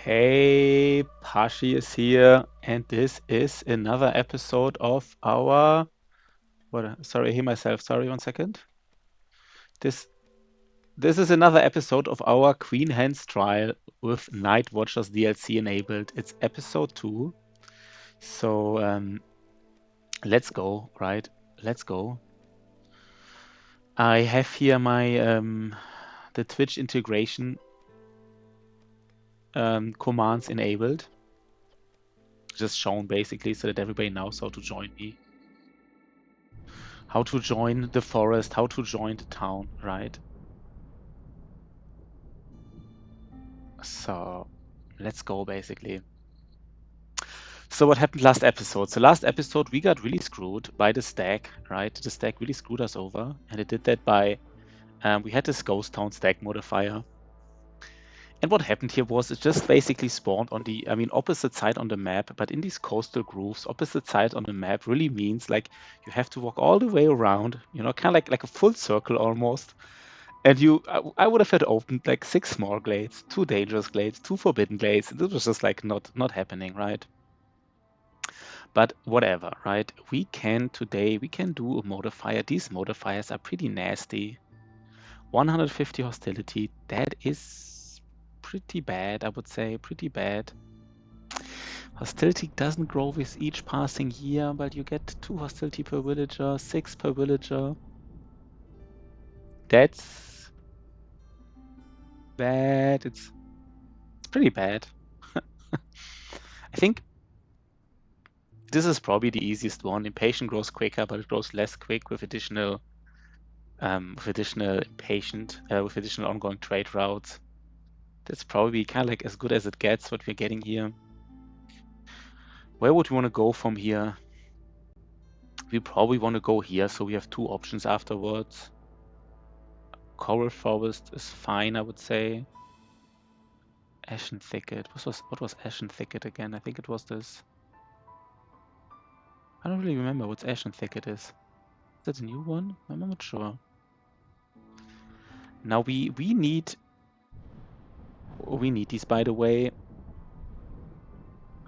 Hey, Pashi is here, and this is another episode of our. Sorry, I hear myself. Sorry, 1 second. This is another episode of our Queen Hands trial with Nightwatchers DLC enabled. It's episode 2. So let's go, right? Let's go. I have here my the Twitch integration commands enabled. Just shown basically so that everybody knows how to join me. How to join the forest, how to join the town, right? So let's go basically. So what happened last episode? So last episode we got really screwed by the stack, right? The stack really screwed us over, and it did that by we had this ghost town stack modifier. And what happened here was it just basically spawned on the, opposite side on the map, but in these coastal grooves, opposite side on the map really means like you have to walk all the way around, kind of like a full circle almost. And I would have had opened like 6 small glades, 2 dangerous glades, 2 forbidden glades. This was just like not happening, right? But whatever, right? We can do a modifier. These modifiers are pretty nasty. 150 hostility, that is pretty bad, I would say, pretty bad. Hostility doesn't grow with each passing year, but you get 2 hostility per villager, 6 per villager. That's bad. It's pretty bad. I think this is probably the easiest one. Impatient grows quicker, but it grows less quick with additional impatient, with additional ongoing trade routes. That's probably kind of like as good as it gets, what we're getting here. Where would we want to go from here? We probably want to go here, so we have 2 options afterwards. Coral Forest is fine, I would say. Ashen Thicket. What was Ashen Thicket again? I think it was this. I don't really remember what Ashen Thicket is. Is that a new one? I'm not sure. Now we need these, by the way.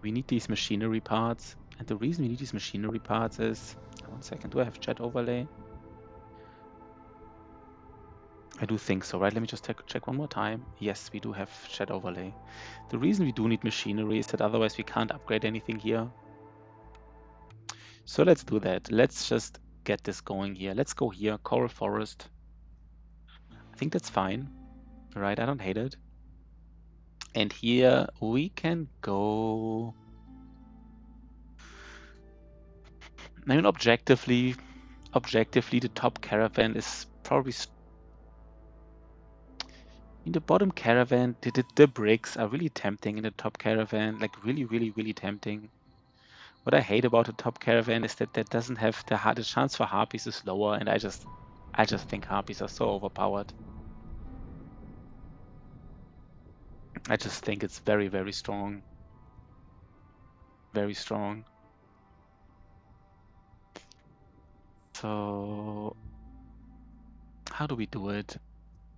We need these machinery parts. And the reason we need these machinery parts is... 1 second, do I have chat overlay? I do think so, right? Let me just check one more time. Yes, we do have chat overlay. The reason we do need machinery is that otherwise we can't upgrade anything here. So let's do that. Let's just get this going here. Let's go here, Coral Forest. I think that's fine, right? I don't hate it. And here we can go... I mean, objectively, the top caravan is probably... In the bottom caravan, the bricks are really tempting in the top caravan, like really tempting. What I hate about the top caravan is that doesn't have the chance for harpies is lower, and I just think harpies are so overpowered. I just think it's very strong. Very strong. So how do we do it?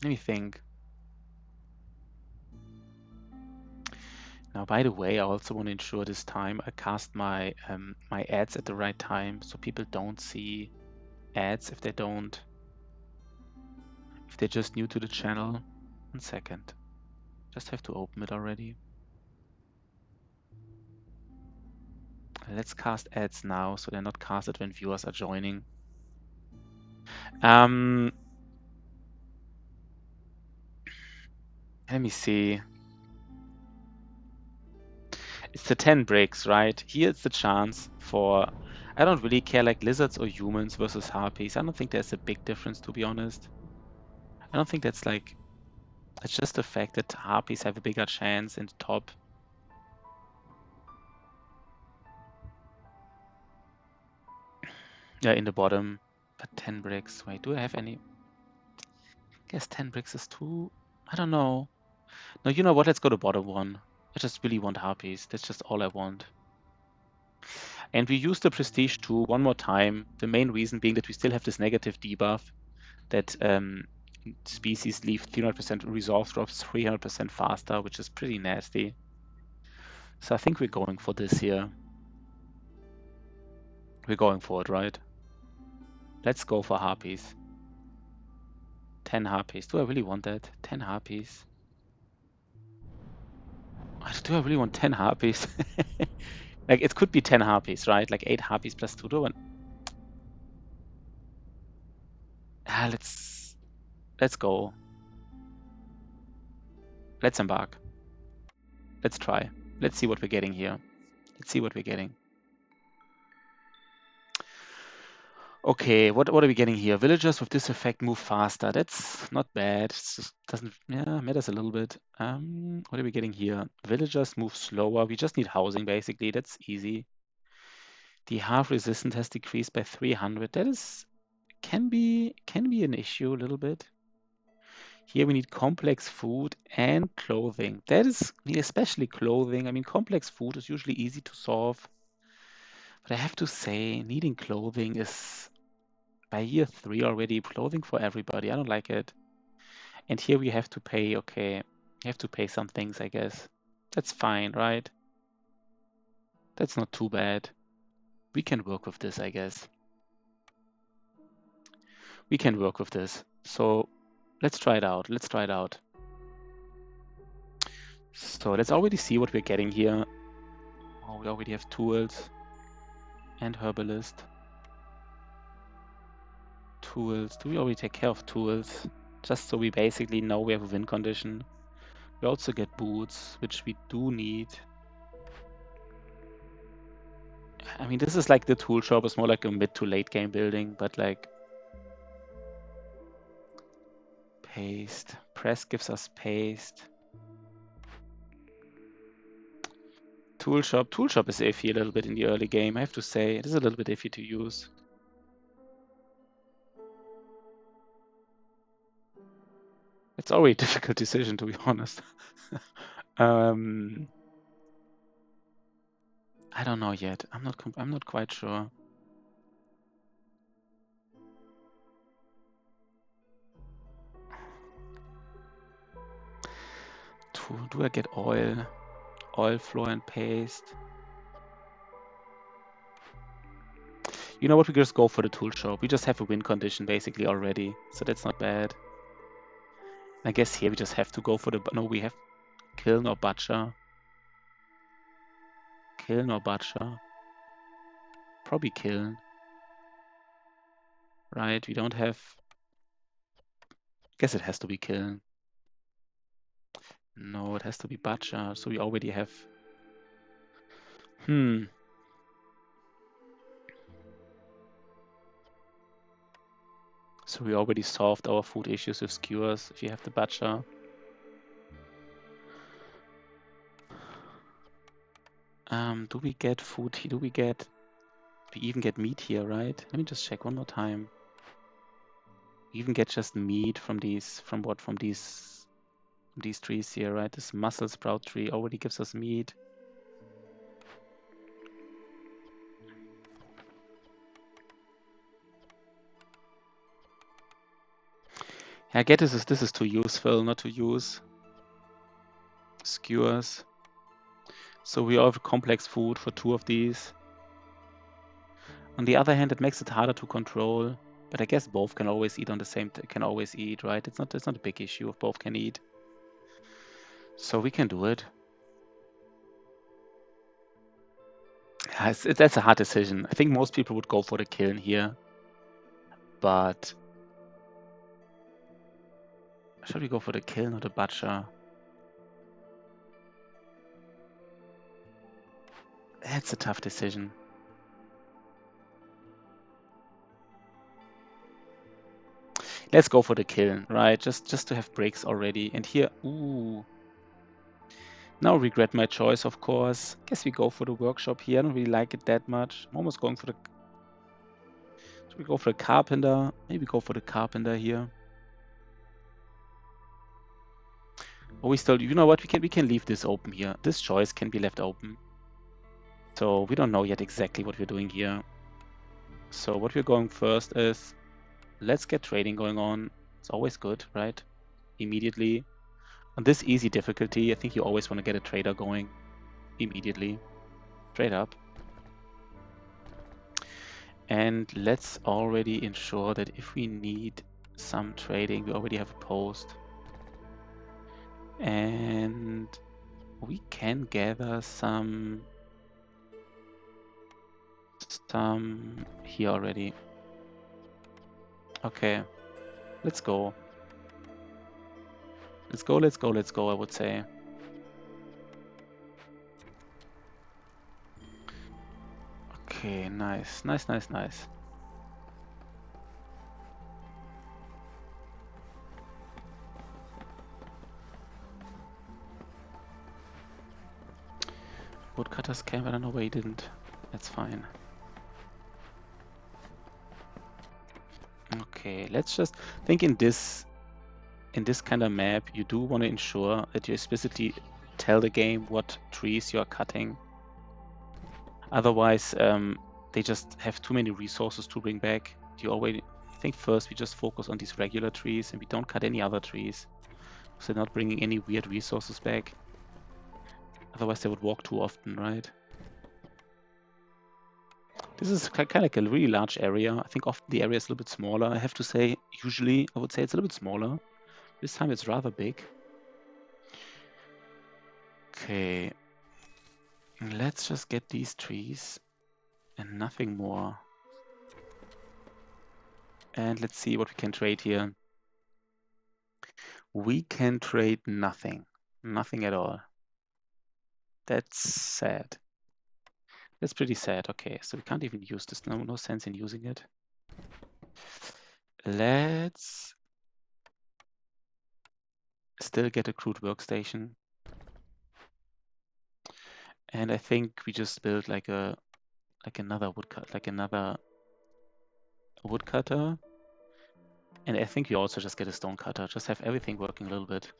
Let me think. Now, by the way, I also want to ensure this time I cast my my ads at the right time, so people don't see ads if they're just new to the channel. 1 second. Just have to open it already. Let's cast ads now, so they're not casted when viewers are joining. Let me see. It's the 10 bricks, right? Here it's the chance for... I don't really care like lizards or humans versus harpies. I don't think there's a big difference, to be honest. I don't think that's like... It's just the fact that harpies have a bigger chance in the top. Yeah, in the bottom. But 10 bricks. Wait, do I have any? I guess 10 bricks is too... I don't know. No, you know what? Let's go to bottom one. I just really want harpies. That's just all I want. And we use the prestige too one more time. The main reason being that we still have this negative debuff that species leave 300% resolve drops 300% faster, which is pretty nasty. So I think we're going for this here. We're going for it, right? Let's go for harpies. 10 harpies. Do I really want that? 10 harpies. Do I really want 10 harpies? Like, it could be 10 harpies, right? Like 8 harpies plus 2. Do I want... let's go. Let's embark. Let's try. Let's see what we're getting here. Let's see what we're getting. Okay, what are we getting here? Villagers with this effect move faster. That's not bad. It just doesn't, yeah, matters a little bit. What are we getting here? Villagers move slower. We just need housing, basically. That's easy. The half resistant has decreased by 300. That is can be an issue a little bit. Here we need complex food and clothing. That is especially clothing. I mean, complex food is usually easy to solve. But I have to say, needing clothing is, by year 3 already, clothing for everybody. I don't like it. And here we have to pay, okay, you have to pay some things, I guess. That's fine, right? That's not too bad. We can work with this, I guess. We can work with this. So let's try it out. Let's try it out. So let's already see what we're getting here. Oh, we already have tools and herbalist. Tools. Do we already take care of tools? Just so we basically know we have a win condition. We also get boots, which we do need. I mean, this is like the tool shop is more like a mid to late game building, but like paste. Press gives us paste. Tool shop is iffy a little bit in the early game, I have to say. It is a little bit iffy to use. It's already a difficult decision, to be honest. I don't know yet. I'm not quite sure. Do I get oil? Oil, floor, and paste. You know what? We just go for the tool shop. We just have a win condition basically already, so that's not bad. I guess here we just have to go for the... No, we have kiln or butcher. Kiln or butcher. Probably kiln. Right, we don't have... Guess it has to be kiln. No, it has to be butcher, so we already have... So we already solved our food issues with skewers if you have the butcher. Do we get food here? We even get meat here, right? Let me just check one more time. We even get just meat from these, from these trees here, right? This mussel sprout tree already gives us meat. I get this is too useful not to use. Skewers. So we all have complex food for 2 of these. On the other hand, it makes it harder to control. But I guess both can always eat on the same. Can always eat, right? It's not a big issue if both can eat. So we can do it. Yeah, that's a hard decision. I think most people would go for the kiln here. But should we go for the kiln or the butcher? That's a tough decision. Let's go for the kiln, right? Just to have breaks already. And here, ooh. Now regret my choice, of course. Guess we go for the workshop here. I don't really like it that much. I'm almost going for the... Should we go for the carpenter? Maybe go for the carpenter here. Or we still... You know what? We can leave this open here. This choice can be left open. So we don't know yet exactly what we're doing here. So what we're going first is... Let's get trading going on. It's always good, right? Immediately. On this easy difficulty, I think you always want to get a trader going. immediately, straight up. And let's already ensure that if we need some trading, we already have a post. And we can gather some here already. Okay, let's go. Let's go, let's go, let's go, I would say. Okay, nice, nice, nice, nice. Woodcutters came, I don't know why he didn't. That's fine. Okay, let's just think in this kind of map, you do want to ensure that you explicitly tell the game what trees you are cutting. Otherwise, they just have too many resources to bring back. You already think first we just focus on these regular trees and we don't cut any other trees. So they're not bringing any weird resources back. Otherwise they would walk too often, right? This is kind of like a really large area. I think often the area is a little bit smaller. I have to say, usually I would say it's a little bit smaller. This time it's rather big. Okay. Let's just get these trees and nothing more. And let's see what we can trade here. We can trade nothing. Nothing at all. That's sad. That's pretty sad. Okay, so we can't even use this. No sense in using it. Let's still get a crude workstation. And I think we just build like another woodcutter. And I think we also just get a stone cutter. Just have everything working a little bit.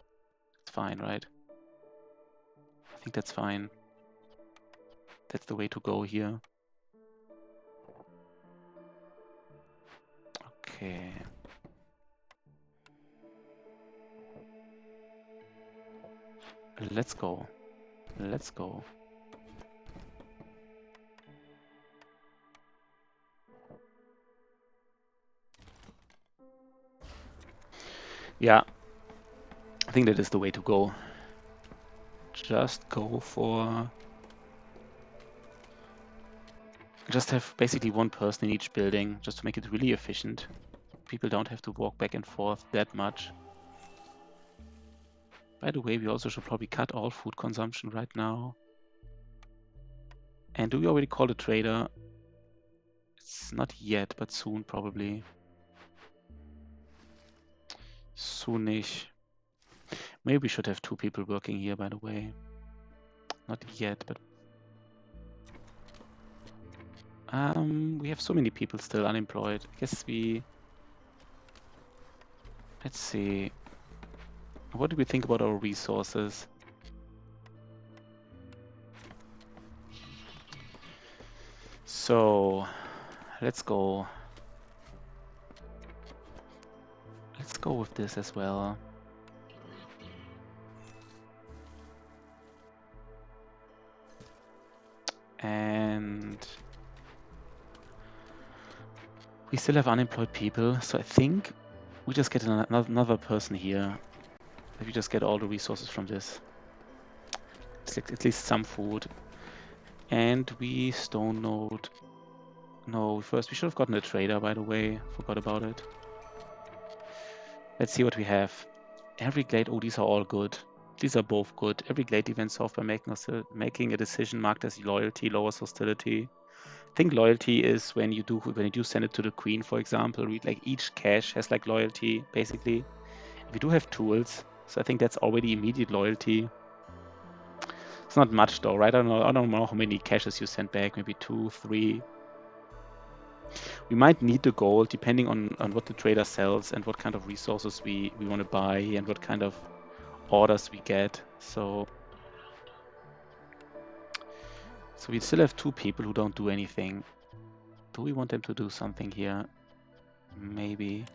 It's fine, right? I think that's fine. That's the way to go here. Okay. Let's go. Let's go. Yeah. I think that is the way to go. Just go for... Just have basically one person in each building, just to make it really efficient. People don't have to walk back and forth that much. By the way, we also should probably cut all food consumption right now. And do we already call the trader? It's not yet, but soon probably. Soonish. Maybe we should have 2 people working here, by the way. Not yet, but... we have so many people still unemployed. I guess we... Let's see. What do we think about our resources? So, let's go. Let's go with this as well. And we still have unemployed people, so I think we just get another person here. If we just get all the resources from this. It's like at least some food. And we stone node. No, first we should have gotten a trader, by the way. Forgot about it. Let's see what we have. Every glade, oh, these are all good. These are both good. Every glade event solved by making a decision marked as loyalty lowers hostility. I think loyalty is when you do send it to the queen, for example. Like each cache has like loyalty, basically. We do have tools, so I think that's already immediate loyalty. It's not much though, right? I don't know how many caches you send back. Maybe 2, 3. We might need the gold depending on what the trader sells and what kind of resources we want to buy and what kind of orders we get. So we still have 2 people who don't do anything. Do we want them to do something here? Maybe.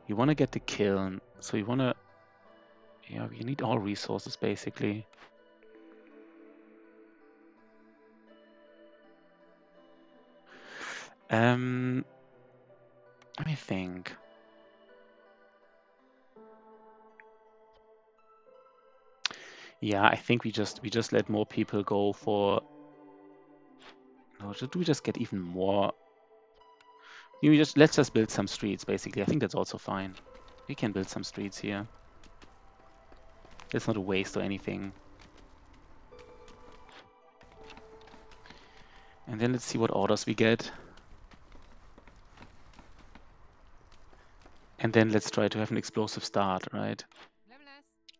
We want to get the kiln. So we want to... Yeah, we need all resources basically. Let me think. Yeah, I think we just let more people go for. No, do we just get even more? Let's just build some streets. Basically, I think that's also fine. We can build some streets here. It's not a waste or anything. And then let's see what orders we get. And then let's try to have an explosive start, right?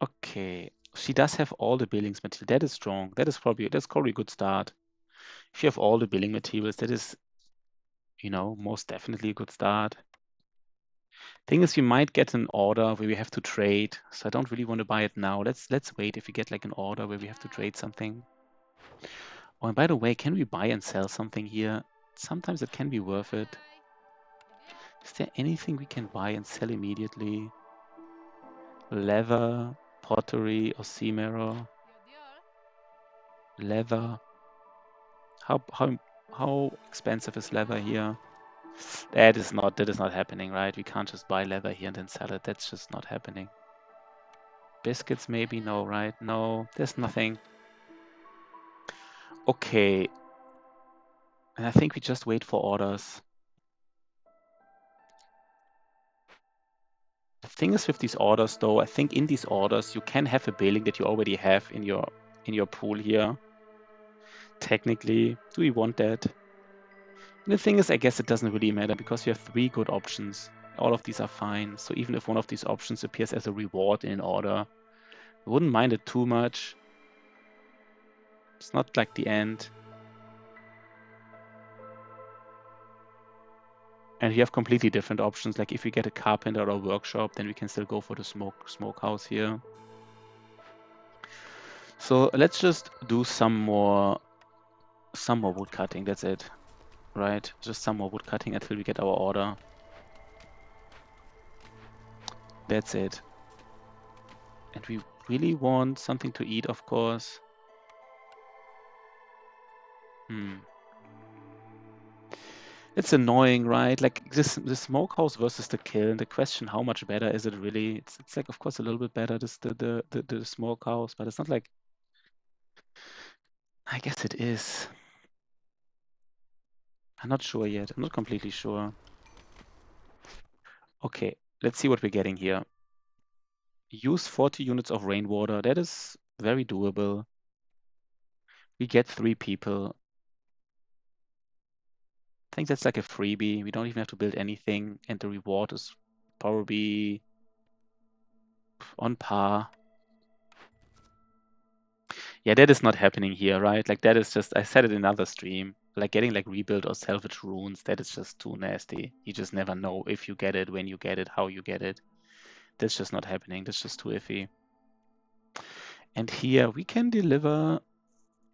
Okay. She does have all the buildings material. That is strong. That's probably a good start. If you have all the building materials, that is, most definitely a good start. Thing is, we might get an order where we have to trade. So I don't really want to buy it now. Let's wait if we get like an order where we have to trade something. Oh, and by the way, can we buy and sell something here? Sometimes it can be worth it. Is there anything we can buy and sell immediately? Leather, pottery, or sea mirror? Leather. How expensive is leather here? That is not happening, right? We can't just buy leather here and then sell it. That's just not happening. Biscuits maybe? No, right? No, there's nothing. Okay. And I think we just wait for orders. The thing is with these orders though, I think in these orders you can have a building that you already have in your pool here. Technically. Do we want that? And the thing is, I guess it doesn't really matter because you have 3 good options. All of these are fine. So even if one of these options appears as a reward in an order, I wouldn't mind it too much. It's not like the end. And you have completely different options. Like if we get a carpenter or a workshop, then we can still go for the smokehouse here. So let's just do some more wood cutting. That's it, right? Just some more wood cutting until we get our order. That's it. And we really want something to eat, of course. It's annoying, right? Like the smokehouse versus the kiln. The question, how much better is it really? It's like, of course, a little bit better. The smokehouse, but it's not like. I guess it is. I'm not sure yet. I'm not completely sure. Okay, let's see what we're getting here. Use 40 units of rainwater. That is very doable. We get 3 people. I think that's like a freebie. We don't even have to build anything, and the reward is probably on par. Yeah, that is not happening here, right? Like that is just, I said it in another stream, like getting like rebuild or salvage runes, that is just too nasty. You just never know if you get it, when you get it, how you get it. That's just not happening. That's just too iffy. And here we can deliver,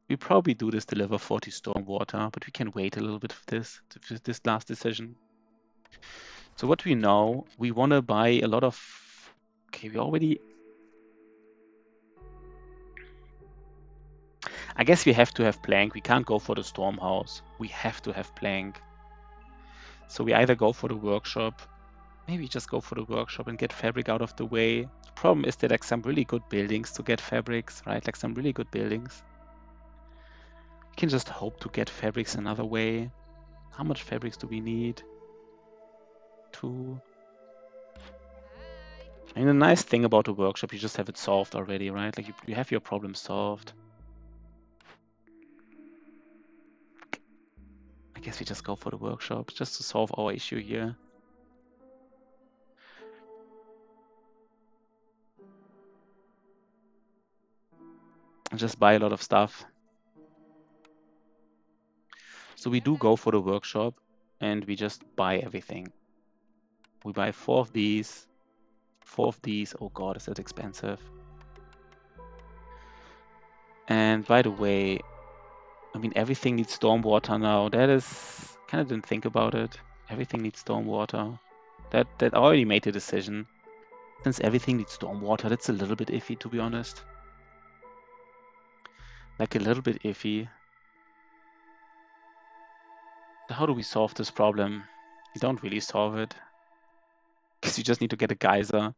we probably do this deliver 40 stormwater, but we can wait a little bit for this last decision. So what we know, we want to buy a lot of, okay, we already, I guess we have to have plank. We can't go for the storm house. We have to have plank. So we either go for the workshop, maybe just go for the workshop and get fabric out of the way. The problem is that like some really good buildings to get fabrics, right? Like some really good buildings. We can just hope to get fabrics another way. How much fabrics do we need? 2. I mean, the nice thing about the workshop, you just have it solved already, right? Like you have your problem solved. I guess we just go for the workshop just to solve our issue here. And just buy a lot of stuff. So we do go for the workshop and we just buy everything. We buy 4 of these, 4 of these. Oh god, is that expensive. And by the way, I mean, everything needs stormwater now. That is, kind of didn't think about it. Everything needs stormwater. That already made the decision. Since everything needs stormwater, that's a little bit iffy, to be honest. Like a little bit iffy. How do we solve this problem? You don't really solve it, because you just need to get a geyser.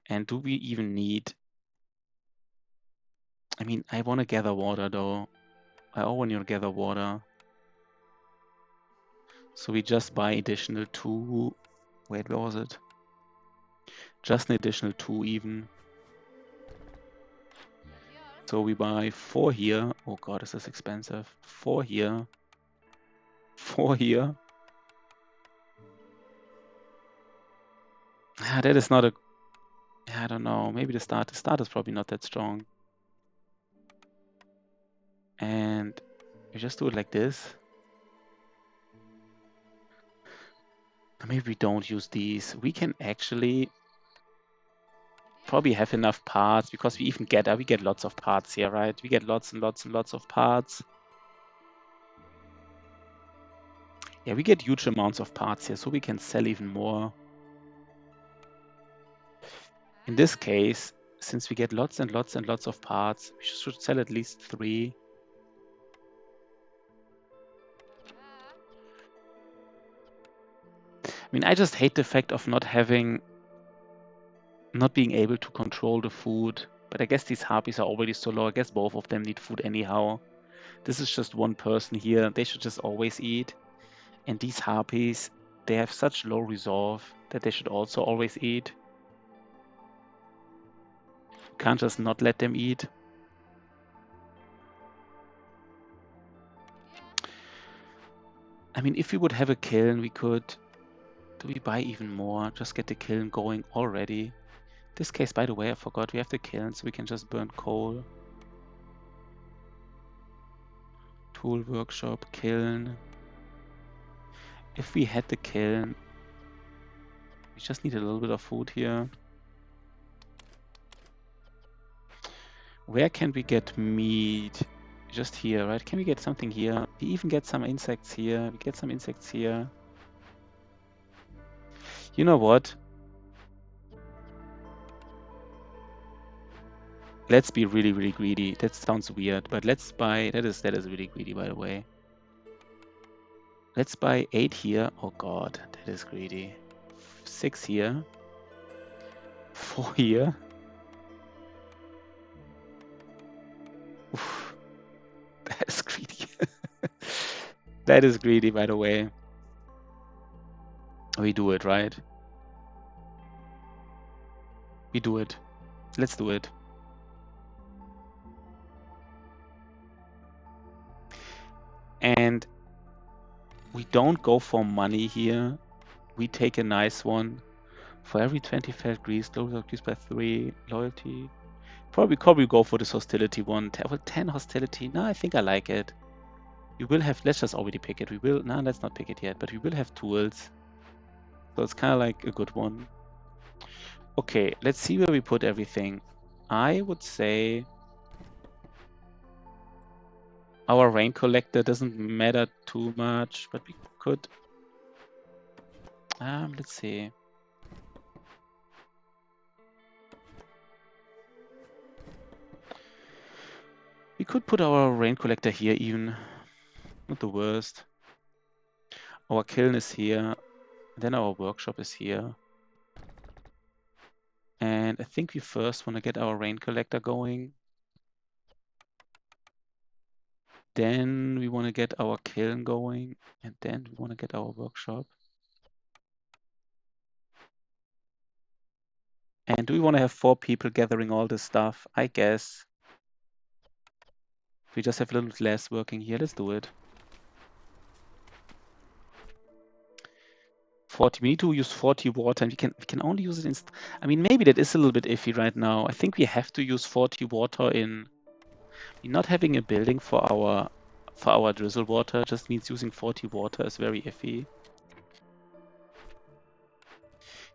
And do we even need... I mean, I want to gather water, though. I want to gather water. So we just buy additional 2... Wait, where was it? Just an additional 2 even. So we buy 4 here. Oh god, this is expensive. 4 here. 4 here. That is not a... I don't know. Maybe the start is probably not that strong. And we just do it like this. Maybe we don't use these. We can actually probably have enough parts, because we even get lots of parts here, right? We get lots and lots and lots of parts. Yeah, we get huge amounts of parts here, so we can sell even more. In this case, since we get lots and lots and lots of parts, we should sell at least 3. I mean, I just hate the fact of not being able to control the food. But I guess these harpies are already so low. I guess both of them need food anyhow. This is just one person here. They should just always eat. And these harpies, they have such low resolve that they should also always eat. You can't just not let them eat. I mean, if we would have a kiln, we could... Do we buy even more? Just get the kiln going already. This case, by the way, I forgot we have the kiln, so we can just burn coal. Tool workshop, kiln. If we had the kiln, we just need a little bit of food here. Where can we get meat? Just here, right? Can we get something here? We even get some insects here. We get some insects here. You know what? Let's be really, really greedy. That sounds weird, but let's buy... That is really greedy, by the way. Let's buy 8 here. Oh god, that is greedy. 6 here. 4 here. Oof. That is greedy. That is greedy, by the way. We do it, right? We do it. Let's do it. And we don't go for money here. We take a nice one. For every 20 felt grease, loyalty increased by 3. Loyalty. Probably go for this hostility one. 10 hostility. No, I think I like it. We will have... Let's just already pick it. We will... No, let's not pick it yet. But we will have tools. So it's kind of like a good one. Okay, let's see where we put everything. I would say... Our rain collector doesn't matter too much, but we could... let's see. We could put our rain collector here even. Not the worst. Our kiln is here. Then our workshop is here. And I think we first want to get our rain collector going. Then we want to get our kiln going. And then we want to get our workshop. And do we want to have 4 people gathering all this stuff? I guess. We just have a little bit less working here. Let's do it. 40. We need to use 40 water, and we can only use it in... I mean, maybe that is a little bit iffy right now. I think we have to use 40 water in... Not having a building for our drizzle water just means using 40 water is very iffy.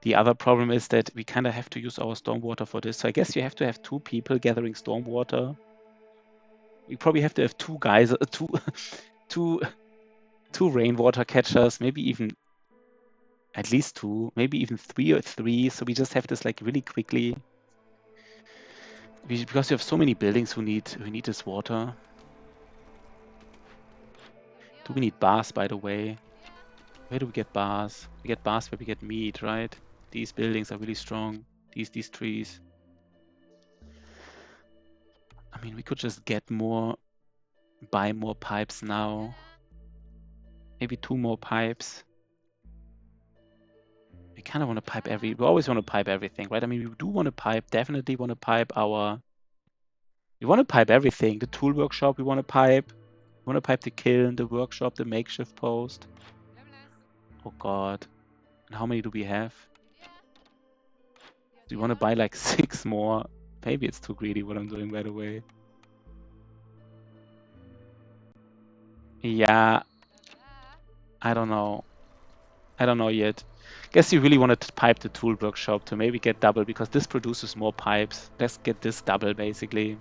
The other problem is that we kind of have to use our stormwater for this. So I guess you have to have 2 people gathering stormwater. We probably have to have 2 guys, two rainwater catchers, maybe even at least 2, maybe even 3 or 3. So we just have this like really quickly. Because we have so many buildings who need this water. Do we need bars, by the way? Where do we get bars? We get bars where we get meat, right? These buildings are really strong. These trees. I mean, we could just get more, buy more pipes now. Maybe 2 more pipes. We kind of want to pipe we always want to pipe everything, right? I mean, we do want to pipe, definitely want to pipe we want to pipe everything. The tool workshop, we want to pipe. We want to pipe the kiln, the workshop, the makeshift post. Oh God. And how many do we have? Do you want to buy like 6 more? Maybe it's too greedy what I'm doing, by the way. Yeah. I don't know. I don't know yet. Guess you really wanted to pipe the tool workshop to maybe get double because this produces more pipes. Let's get this double basically.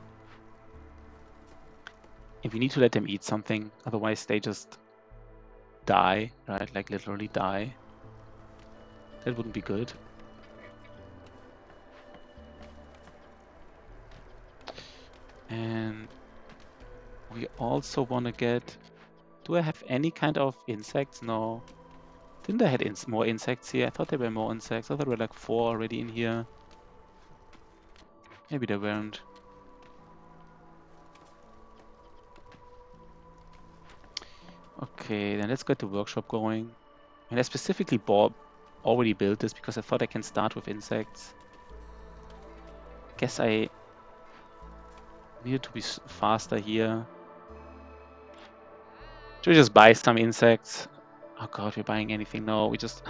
If we need to let them eat something, otherwise they just die, right? Like literally die. That wouldn't be good. And we also want to get... Do I have any kind of insects? No. Didn't I have more insects here? I thought there were more insects. I thought there were like 4 already in here. Maybe there weren't. Okay, then let's get the workshop going. And I specifically already built this because I thought I can start with insects. Guess I needed to be faster here. Should we just buy some insects? Oh God, we're buying anything? No, we just...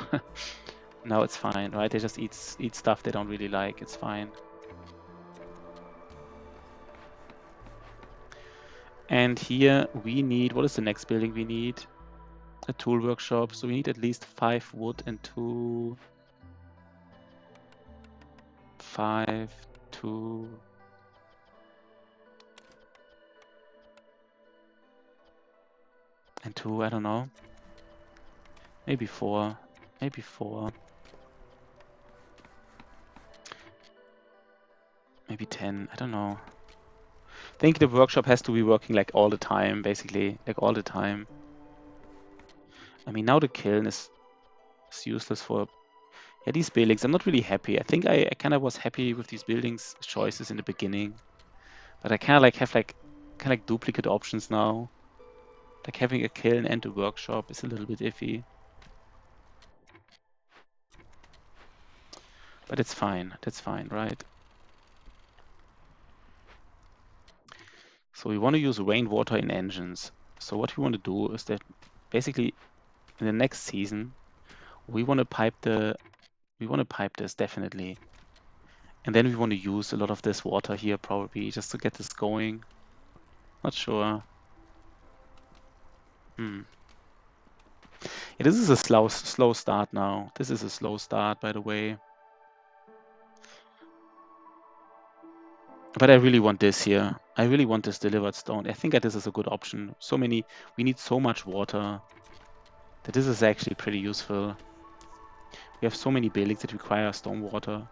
No, it's fine, right? They just eat stuff they don't really like. It's fine. And here we need... What is the next building we need? A tool workshop. So we need at least 5 wood and 2... 5, 2... And 2, I don't know. Maybe 4. Maybe 4. Maybe 10. I don't know. I think the workshop has to be working like all the time, basically. Like all the time. I mean, now the kiln is useless for... Yeah, these buildings, I'm not really happy. I think I kind of was happy with these buildings choices in the beginning. But I kind of like have like duplicate options now. Like having a kiln and a workshop is a little bit iffy. But it's fine. That's fine, right? So we want to use rainwater in engines. So what we want to do is that basically in the next season we want to pipe this definitely. And then we want to use a lot of this water here probably just to get this going. Not sure. Yeah, this is a slow start now. This is a slow start, by the way. But I really want this here. I really want this delivered stone. I think that this is a good option. We need so much water that this is actually pretty useful. We have so many buildings that require stone water.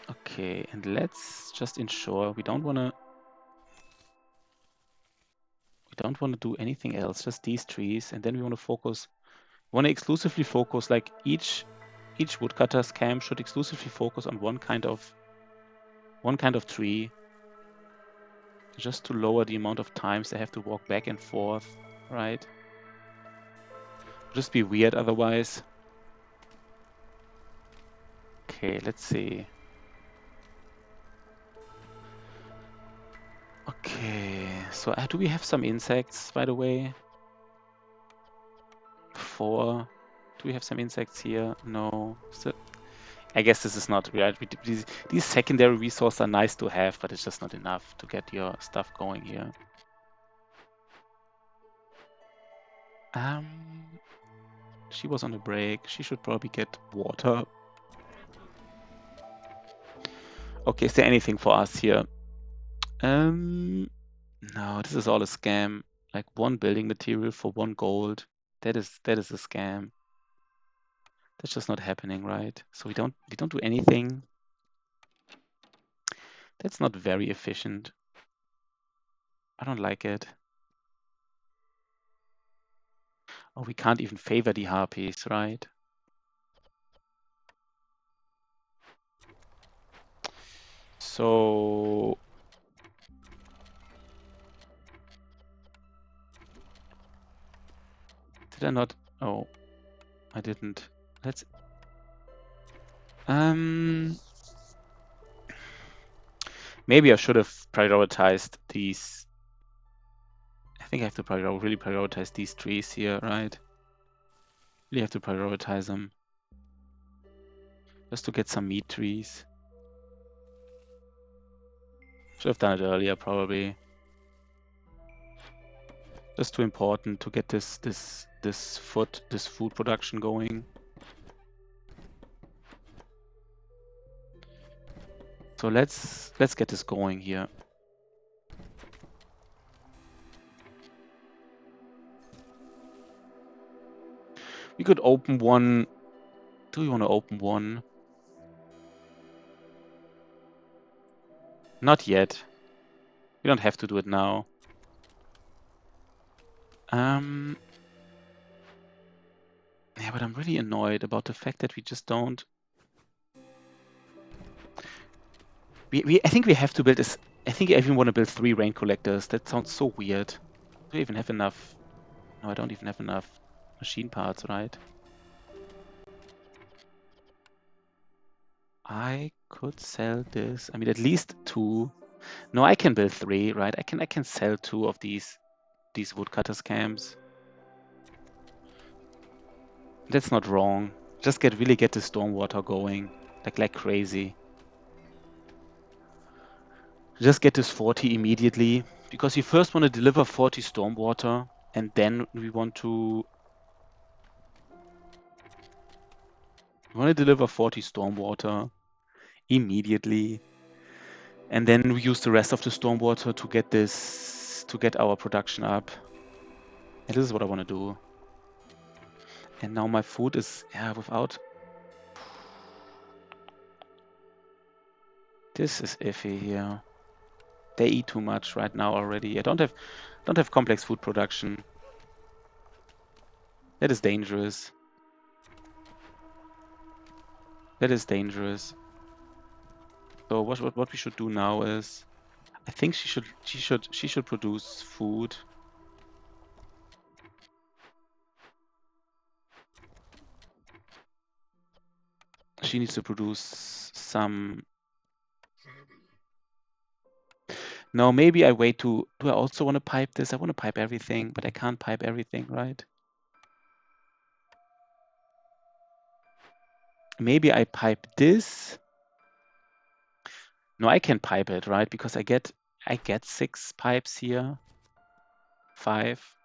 Okay, and let's just ensure we don't want to do anything else, just these trees, and then we want to exclusively focus, like each woodcutter's camp should exclusively focus on one kind of tree, just to lower the amount of times they have to walk back and forth, right? It'll just be weird otherwise. Okay, let's see. Okay, so do we have some insects, by the way? 4. Do we have some insects here? No. So I guess this is not right. These secondary resources are nice to have, but it's just not enough to get your stuff going here. She was on a break. She should probably get water. Okay, is there anything for us here? No, this is all a scam. Like 1 building material for 1 gold. That is a scam. That's just not happening, right? So we don't do anything. That's not very efficient. I don't like it. Oh, we can't even favor the harpies, right? So did I not? Oh, I didn't. Let's maybe I should have prioritized these. I think I have to really prioritize these trees here, right? Really have to prioritize them. Just to get some meat trees. Should have done it earlier, probably. Just too important to get this food production going. So let's get this going here. We could open one. Do you want to open one? Not yet. We don't have to do it now. Yeah, but I'm really annoyed about the fact that we just don't. I think we have to build this. I think I even want to build 3 rain collectors. That sounds so weird. Do I even have enough? No, I don't even have enough machine parts, right? I could sell this. I mean, at least 2. No, I can build 3, right? I can sell 2 of these woodcutters camps. That's not wrong. Just really get the stormwater going like crazy. Just get this 40 immediately, because we first want to deliver 40 stormwater, and then we want to deliver 40 stormwater immediately, and then we use the rest of the stormwater to get our production up. And this is what I want to do. And now my food is without. This is iffy here. They eat too much right now already. I don't have complex food production. That is dangerous. That is dangerous. So what we should do now is, I think she should produce food. She needs to produce some. No, maybe I wait to. Do I also want to pipe this? I want to pipe everything, but I can't pipe everything, right? Maybe I pipe this. No, I can pipe it, right? Because I get 6 pipes here. 5.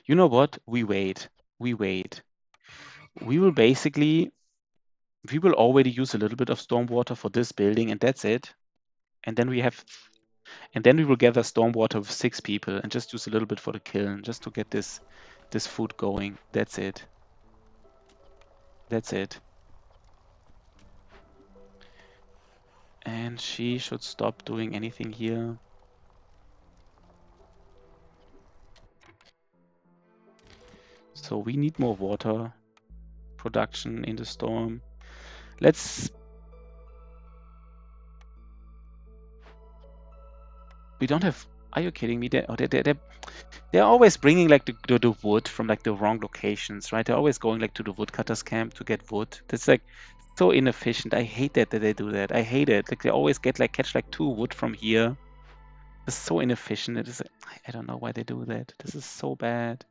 You know what? We wait. We wait. We will already use a little bit of stormwater for this building, and that's it. And then we will gather stormwater with 6 people and just use a little bit for the kiln, just to get this food going. That's it. That's it. And she should stop doing anything here. So we need more water production in the storm. We don't have. Are you kidding me? They're always bringing like the wood from like the wrong locations, right? They're always going like to the woodcutters camp to get wood. That's like so inefficient. I hate that they do that. I hate it. Like they always catch like 2 wood from here. It's so inefficient. It is. I don't know why they do that. This is so bad.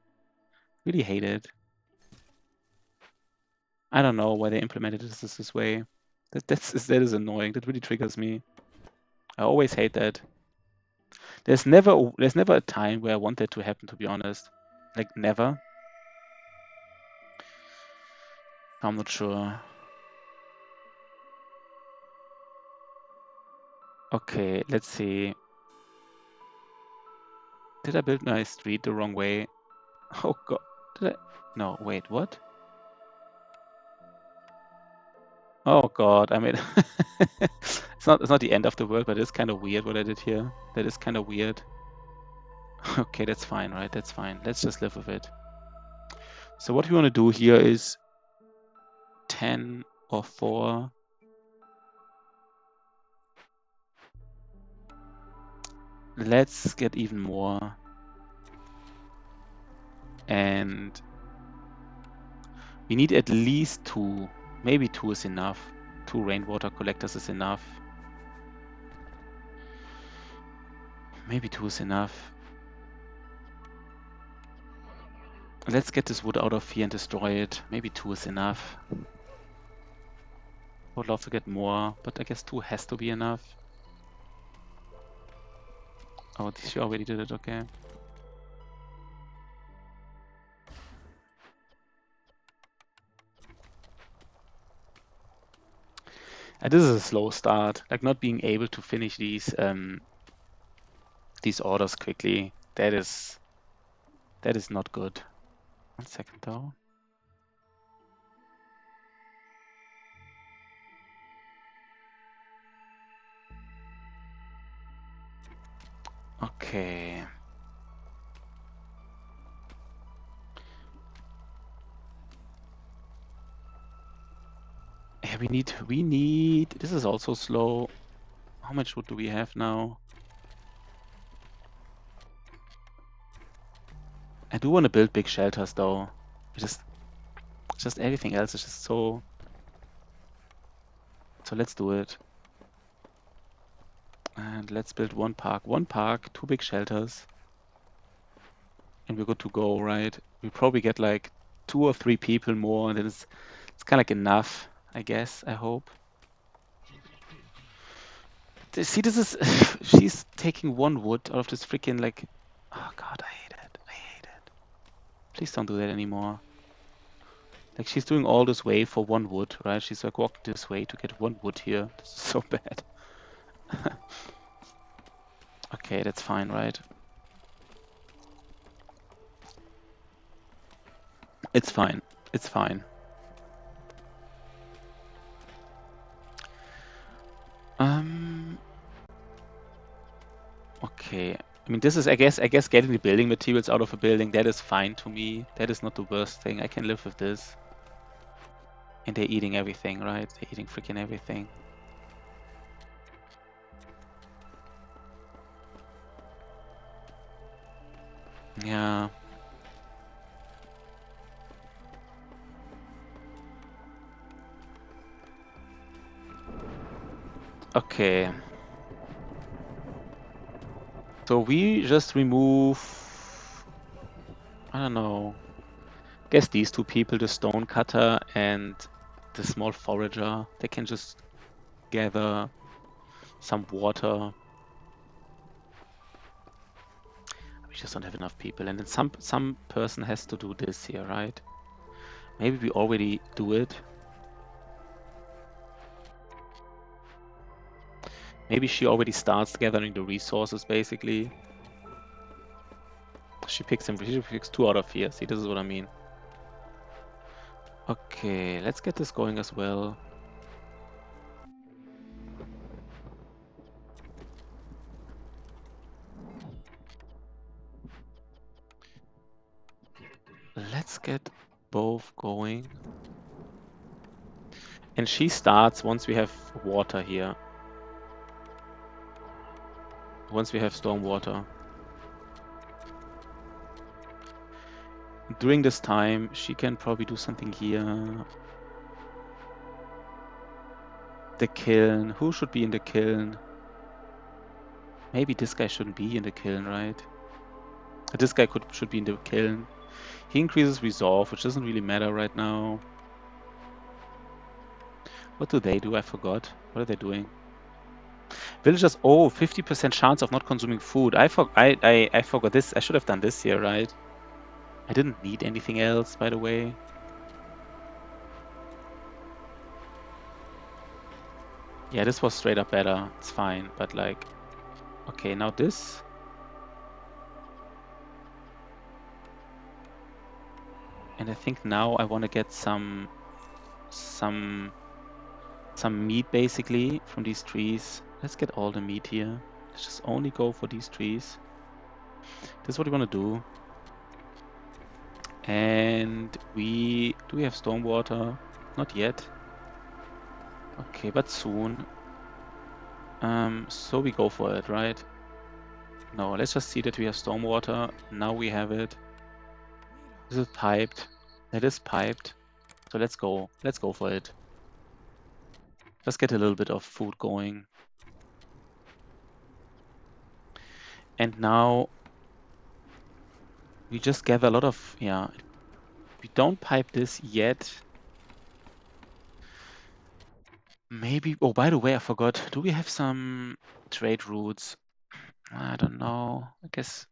Really hate it. I don't know why they implemented this way. That is annoying. That really triggers me. I always hate that. There's never a time where I want that to happen, to be honest. Like never. I'm not sure. Okay, let's see. Did I build my street the wrong way? Oh god. Did I? No, wait, what? Oh god, I mean, it's not the end of the world, but it's kind of weird what I did here. That is kind of weird. Okay, that's fine, right? That's fine. Let's just live with it. So what we want to do here is 10 or 4. Let's get even more. And we need at least 2. Maybe 2 is enough. 2 rainwater collectors is enough. Maybe 2 is enough. Let's get this wood out of here and destroy it. Maybe 2 is enough. Would love to get more, but I guess 2 has to be enough. Oh, she already did it, okay. This is a slow start. Like not being able to finish these orders quickly. That is not good. 1 second though. Okay. Yeah, we need. This is also slow. How much wood do we have now? I do want to build big shelters though. Just everything else is just so. So let's do it. And let's build 1 park. 1 park, 2 big shelters. And we're good to go, right? We probably get like 2 or 3 people more, and then it's kind of like enough, I guess. I hope. See, this is she's taking 1 wood out of this freaking like. Oh god, I hate it. I hate it. Please don't do that anymore. Like she's doing all this way for 1 wood, right? She's like walking this way to get 1 wood here. This is so bad. Okay, that's fine, right? It's fine. It's fine. Okay. I mean, this is, I guess, getting the building materials out of a building, that is fine to me. That is not the worst thing. I can live with this. And they're eating everything, right? They're eating freaking everything. Yeah. Okay. So we just remove, I don't know, guess these 2 people, the stone cutter and the small forager. They can just gather some water. We just don't have enough people. And then some person has to do this here, right? Maybe we already do it. Maybe she already starts gathering the resources, basically. She picks 2 out of here. See, this is what I mean. Okay, let's get this going as well. Let's get both going. And she starts once we have water here. Once we have storm water. During this time, she can probably do something here. The kiln. Who should be in the kiln? Maybe this guy shouldn't be in the kiln, right? This guy should be in the kiln. He increases resolve, which doesn't really matter right now. What do they do? I forgot. What are they doing? Villagers, 50% chance of not consuming food. I forgot this. I should have done this here, right? I didn't need anything else, by the way. Yeah, this was straight up better. It's fine, but like... Okay, now this. And I think now I want to get some some meat basically from these trees. Let's get all the meat here. Let's just only go for these trees. This is what we want to do. And do we have stormwater? Not yet. Okay, but soon. So we go for it, right? No, let's just see that we have stormwater. Now we have it. This is piped. That is piped. So let's go. Let's go for it. Let's get a little bit of food going. And now we just gather a lot of, yeah. We don't pipe this yet. Maybe, oh, by the way, I forgot. Do we have some trade routes? I don't know. I guess.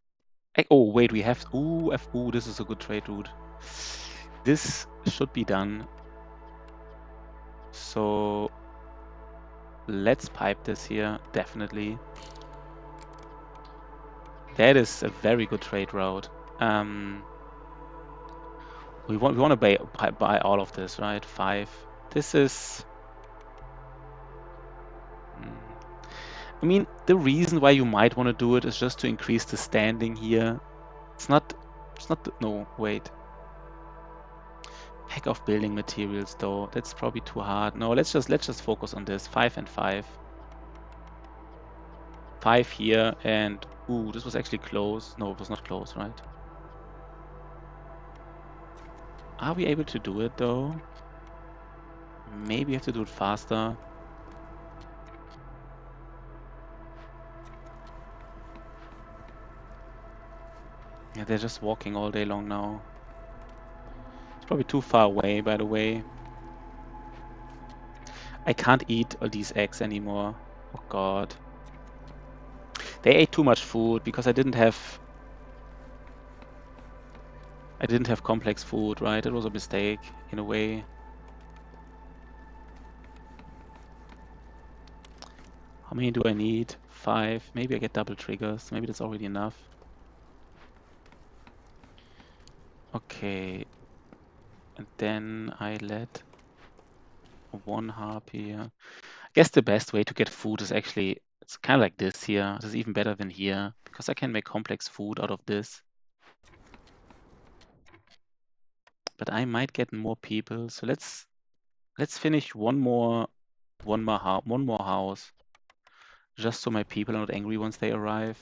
Oh, wait, we have. Ooh, ooh, this is a good trade route. This should be done. So let's pipe this here, definitely. That is a very good trade route. We want to buy all of this, right? 5. This is. I mean, the reason why you might want to do it is just to increase the standing here. It's not. No, wait. Pack of building materials, though. That's probably too hard. No, let's just focus on this. 5 and 5. 5 here, and ooh, this was actually close. No, it was not close, right? Are we able to do it though? Maybe we have to do it faster. Yeah, they're just walking all day long now. It's probably too far away, by the way. I can't eat all these eggs anymore. Oh god. They ate too much food because I didn't have complex food, right? It was a mistake in a way. How many do I need? 5. Maybe I get double triggers. Maybe that's already enough. Okay. And then I let 1 harpy here. I guess the best way to get food is actually, it's kind of like this here. This is even better than here because I can make complex food out of this. But I might get more people. So let's finish one more house. Just so my people are not angry once they arrive.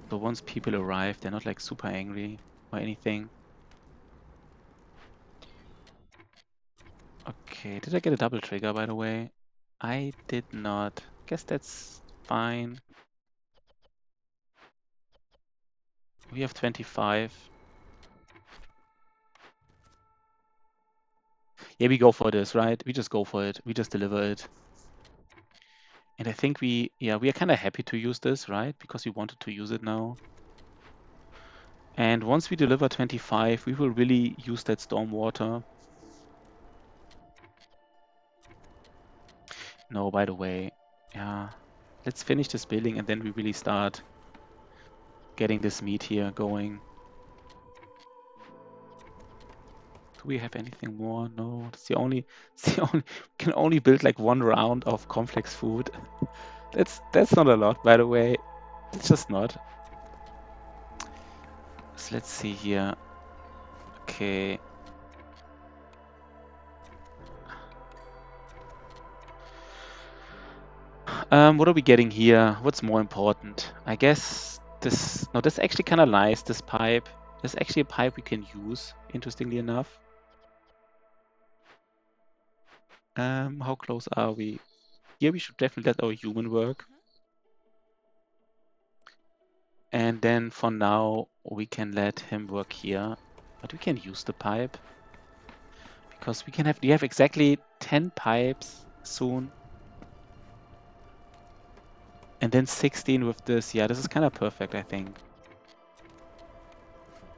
So once people arrive, they're not like super angry or anything. Okay, did I get a double trigger by the way? I did not. Guess that's fine. We have 25. Yeah, we go for this, right? We just go for it. We just deliver it. And I think we are kind of happy to use this, right? Because we wanted to use it now. And once we deliver 25, we will really use that stormwater. No, by the way, yeah. Let's finish this building and then we really start getting this meat here going. Do we have anything more? No, it's the only we can only build like 1 round of complex food. That's not a lot, by the way. It's just not. So let's see here. Okay. What are we getting here? What's more important? I guess this. No, that's actually kind of nice. This pipe. There's actually a pipe we can use. Interestingly enough. How close are we? Here we should definitely let our human work. And then for now, we can let him work here. But we can use the pipe. Because we have exactly 10 pipes soon. And then 16 with this. Yeah, this is kind of perfect, I think.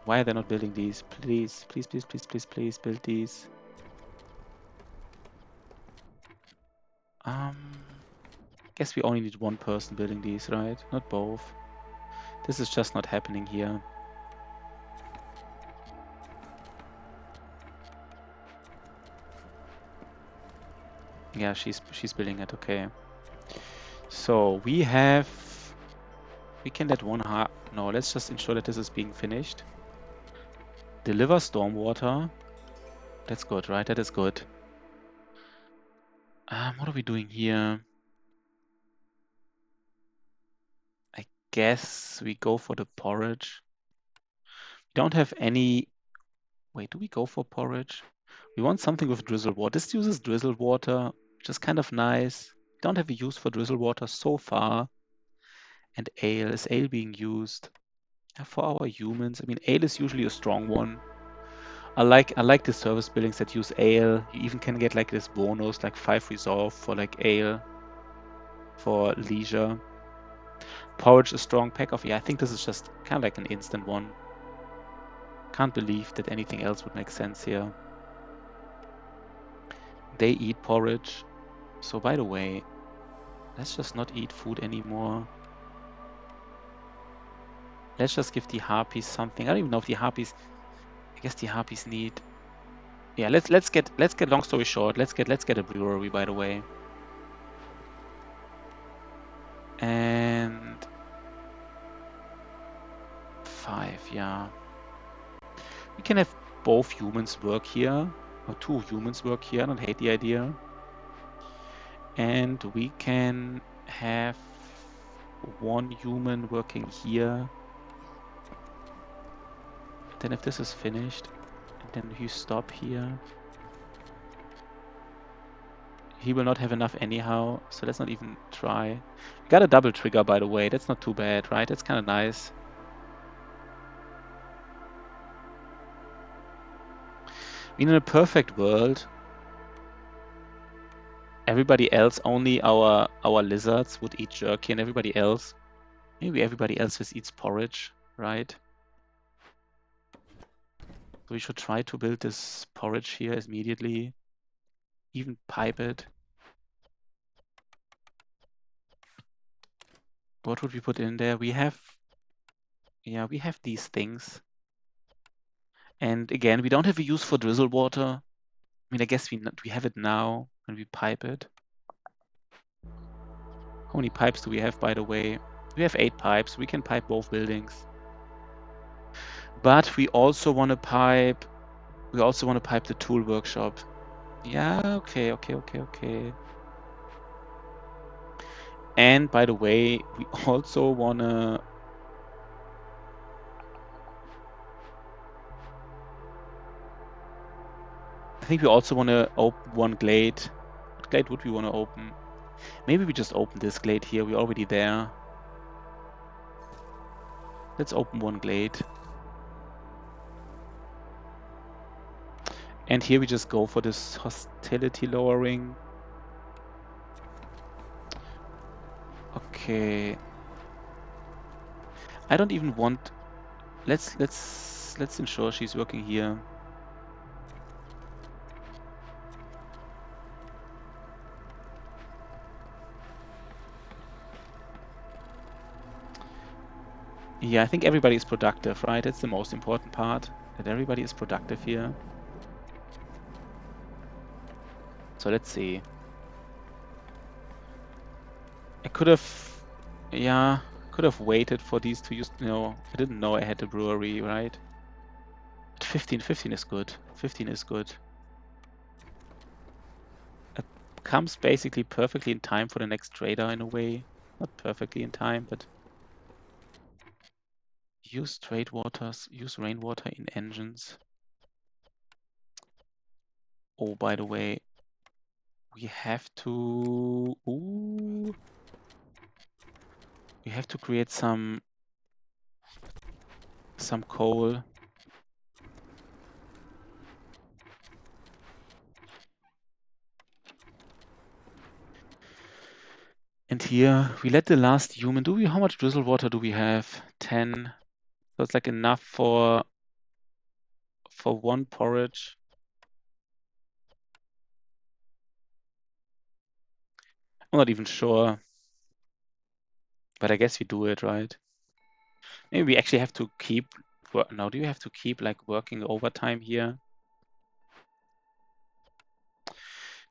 Why are they not building these? Please, please, please, please, please, please build these. Guess we only need 1 person building these, right? Not both. This is just not happening here. Yeah, she's building it. Okay. So we can let one heart. No, let's just ensure that this is being finished. Deliver stormwater. That's good, right? That is good. What are we doing here? I guess we go for the porridge. We don't have any. Wait, do we go for porridge? We want something with drizzle water. This uses drizzle water, which is kind of nice. We don't have a use for drizzle water so far. And ale. Is ale being used? For our humans, I mean, ale is usually a strong one. I like the service buildings that use ale. You even can get like this bonus, like 5 resolve for like ale for leisure. Porridge, a strong pack of. Yeah, I think this is just kind of like an instant one. Can't believe that anything else would make sense here. They eat porridge. So by the way, let's just not eat food anymore. Let's just give the harpies something. I don't even know if the harpies. I guess the harpies need. Yeah, let's get long story short. Let's get a brewery, by the way. And 5, yeah. We can have both humans work here, or 2 humans work here. I don't hate the idea. And we can have 1 human working here. Then if this is finished, and then you stop here. He will not have enough anyhow, so let's not even try. We got a double trigger, by the way. That's not too bad, right? That's kind of nice. I mean, in a perfect world, everybody else, only our lizards would eat jerky, and everybody else, maybe everybody else just eats porridge, right? So we should try to build this porridge here immediately. Even pipe it. What would we put in there? We have these things. And again, we don't have a use for drizzle water. I mean, I guess we have it now when we pipe it. How many pipes do we have, by the way? We have 8 pipes. We can pipe both buildings. But we also want to pipe the tool workshop. Yeah, okay. And by the way, we also want to... I think we also want to open one glade. What glade would we want to open? Maybe we just open this glade here. We're already there. Let's open one glade. And here we just go for this hostility lowering. Okay. I don't even want... Let's ensure she's working here. Yeah, I think everybody is productive, right? That's the most important part, that everybody is productive here. So let's see. I could have waited for these to use, I didn't know I had a brewery, right? But 15 is good. 15 is good. It comes basically perfectly in time for the next trader in a way. Not perfectly in time, but use rainwater in engines. Oh, by the way, we have to create some coal. And here we let the last human. How much drizzle water do we have? 10. So it's like enough for 1 porridge. I'm not even sure, but I guess we do it, right? Maybe we actually have to keep. No, do you have to keep like working overtime here?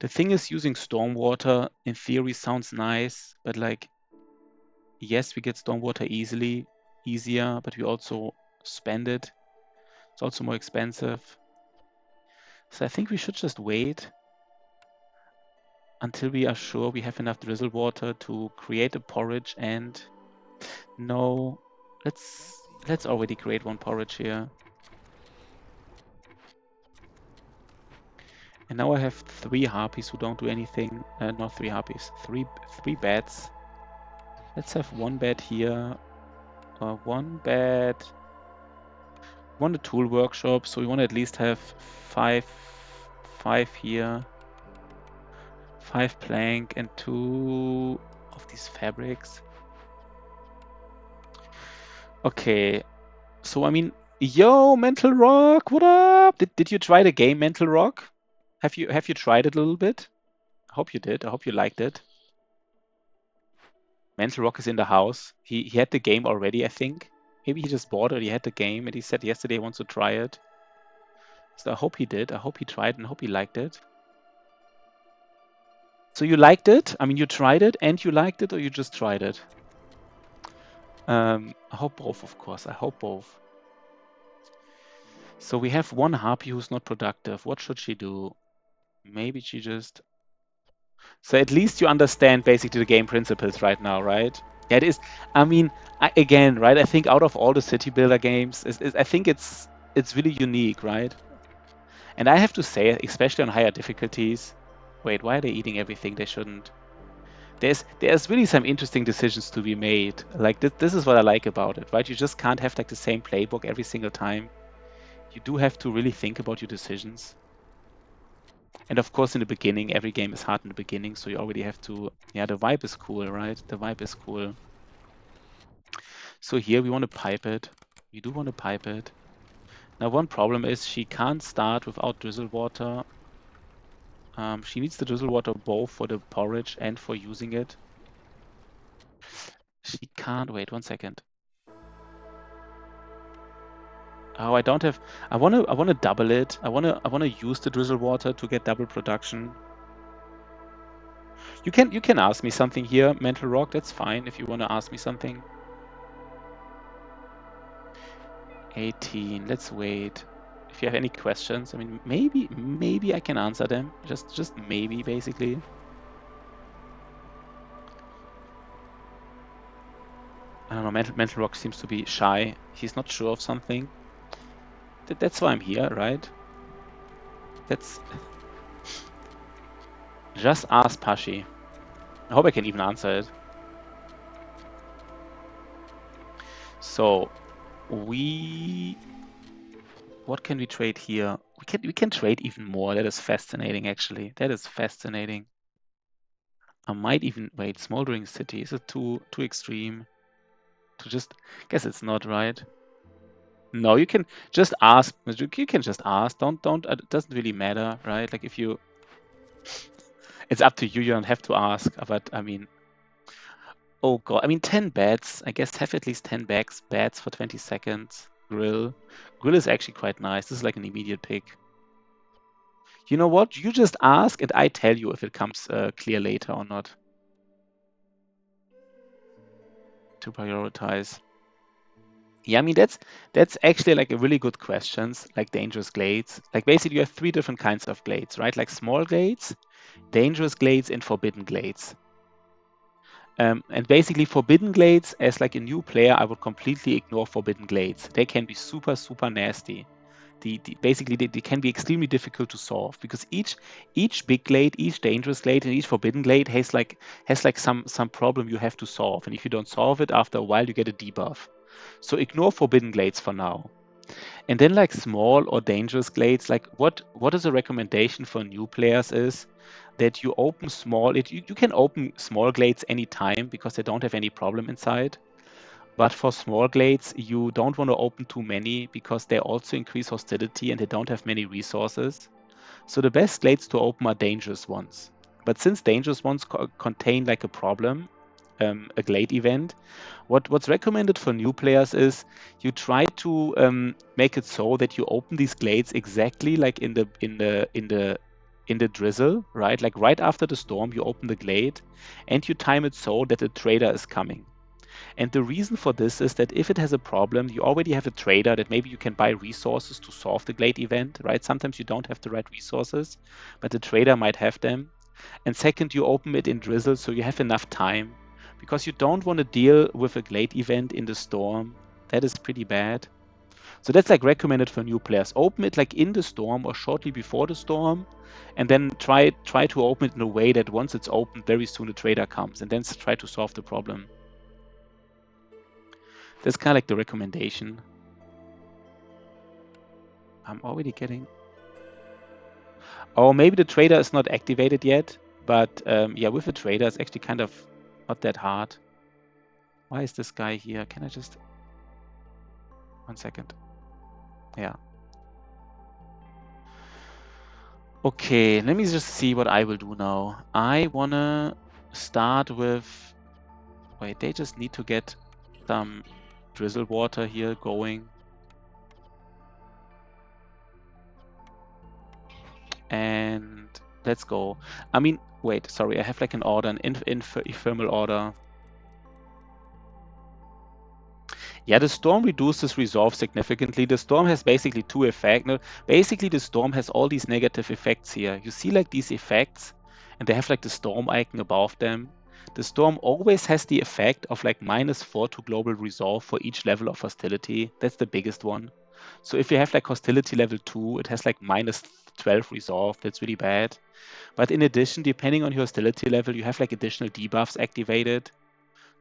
The thing is, using Stormwater in theory sounds nice, but like, yes, we get Stormwater easier, but we also spend it. It's also more expensive. So I think we should just wait until we are sure we have enough drizzle water to create a porridge. And no, let's already create one porridge here. And now I have 3 harpies who don't do anything. Not 3 harpies, three beds. Let's have 1 bed here, 1 bed. We want a tool workshop, so we want to at least have 5 here, 5 plank, and 2 of these fabrics. Okay, so I mean, yo, Mental Rock, what up? Did you try the game Mental Rock? Have you tried it a little bit? I hope you did. I hope you liked it. Mental Rock is in the house. He had the game already, I think. Maybe he just bought it. He had the game, and he said yesterday he wants to try it. So I hope he did. I hope he tried, and I hope he liked it. So you liked it? I mean, you tried it and you liked it, or you just tried it? I hope both, of course. I hope both. So we have 1 harpy who's not productive. What should she do? Maybe she just... So at least you understand basically the game principles right now, right? Yeah, it is. I mean, again, right? I think out of all the city builder games, I think it's really unique, right? And I have to say, especially on higher difficulties... Wait, why are they eating everything? They shouldn't. There's really some interesting decisions to be made. Like this is what I like about it, right? You just can't have like the same playbook every single time. You do have to really think about your decisions. And of course, in the beginning, every game is hard in the beginning, so you already have to... Yeah, the vibe is cool, right? The vibe is cool. So here we want to pipe it. We do want to pipe it. Now, one problem is she can't start without drizzle water. She needs the drizzle water both for the porridge and for using it. She can't... Wait, 1 second. Oh, I don't have... I wanna double it. I wanna use the drizzle water to get double production. You can ask me something here, Mental Rock. That's fine if you wanna ask me something. 18. Let's wait. If you have any questions, I mean, maybe I can answer them. Just maybe, basically. I don't know. Mental Rock seems to be shy. He's not sure of something. That's why I'm here, right? That's... Just ask Pashi. I hope I can even answer it. So, what can we trade here? We can trade even more. That is fascinating, actually. That is fascinating. I might even... Wait, Smoldering City. Is it too extreme? To just... Guess it's not, right? No, you can just ask. You can just ask. Don't. It doesn't really matter, right? Like if you... It's up to you. You don't have to ask. But I mean... Oh god. I mean, 10 beds. I guess have at least 10 beds for 20 seconds. Grill. Grill is actually quite nice. This is like an immediate pick. You know what? You just ask and I tell you if it comes clear later or not. To prioritize. Yeah, I mean, that's actually like a really good questions, like dangerous glades. Like basically you have 3 different kinds of glades, right? Like small glades, dangerous glades, and forbidden glades. And basically forbidden glades, as like a new player, I would completely ignore forbidden glades. They can be super, super nasty. Basically they can be extremely difficult to solve because each big glade, each dangerous glade, and each forbidden glade has like some problem you have to solve. And if you don't solve it, after a while you get a debuff. So ignore forbidden glades for now. And then like small or dangerous glades, like what is a recommendation for new players is that you open small... You can open small glades anytime because they don't have any problem inside. But for small glades, you don't want to open too many because they also increase hostility and they don't have many resources. So the best glades to open are dangerous ones. But since dangerous ones contain like a problem, a glade event, what's recommended for new players is you try to make it so that you open these glades exactly like in the in the drizzle, right? Like right after the storm, you open the glade and you time it so that the trader is coming. And the reason for this is that if it has a problem, you already have a trader that maybe you can buy resources to solve the glade event, right? Sometimes you don't have the right resources, but the trader might have them. And second, you open it in drizzle so you have enough time, because you don't want to deal with a glade event in the storm. That is pretty bad. So that's like recommended for new players. Open it like in the storm or shortly before the storm, and then try to open it in a way that once it's opened, very soon the trader comes, and then try to solve the problem. That's kind of like the recommendation. I'm already getting... Oh, maybe the trader is not activated yet, but yeah, with the trader, it's actually kind of not that hard. Why is this guy here? Can I just... 1 second. Yeah. Okay, let me just see what I will do now. I wanna start with... Wait, they just need to get some drizzle water here going. And let's go. I mean, wait, sorry, I have like an order, an ephemeral order. Yeah, the storm reduces resolve significantly. The storm has basically two effects. No, basically, the storm has all these negative effects here. You see like these effects, and they have like the storm icon above them. The storm always has the effect of like -4 to global resolve for each level of hostility. That's the biggest one. So if you have like hostility level 2, it has like -12 resolve. That's really bad. But in addition, depending on your hostility level, you have like additional debuffs activated.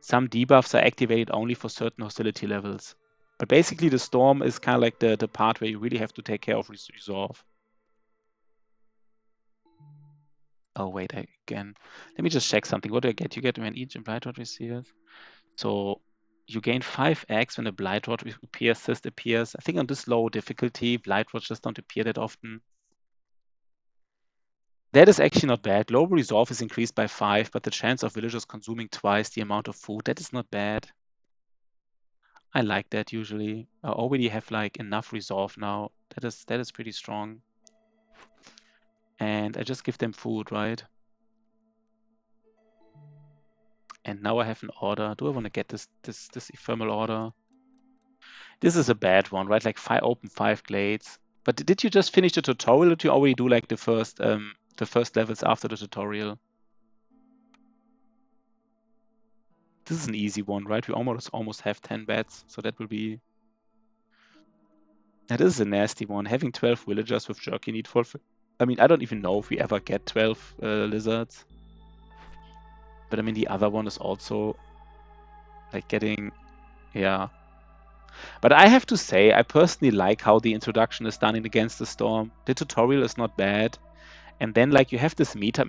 Some debuffs are activated only for certain hostility levels. But basically the storm is kind of like the part where you really have to take care of resolve. Oh, wait, again. Let me just check something. What do I get? You get when each Blight Rod receives. So you gain 5x when a Blight Rod appears. I think on this low difficulty, Blight Rods just don't appear that often. That is actually not bad. Global resolve is increased by 5, but the chance of villagers consuming twice the amount of food, that is not bad. I like that usually. I already have like enough resolve now. That is pretty strong. And I just give them food, right? And now I have an order. Do I want to get this ephemeral order? This is a bad one, right? Like open 5 glades. But did you just finish the tutorial, or did you already do like the first levels after the tutorial? This is an easy one, right? We almost have 10 bats, so that will be... That is a nasty one. Having 12 villagers with jerky need for... I mean, I don't even know if we ever get 12 lizards. But I mean, the other one is also like getting... Yeah. But I have to say, I personally like how the introduction is done in Against the Storm. The tutorial is not bad. And then like you have this meta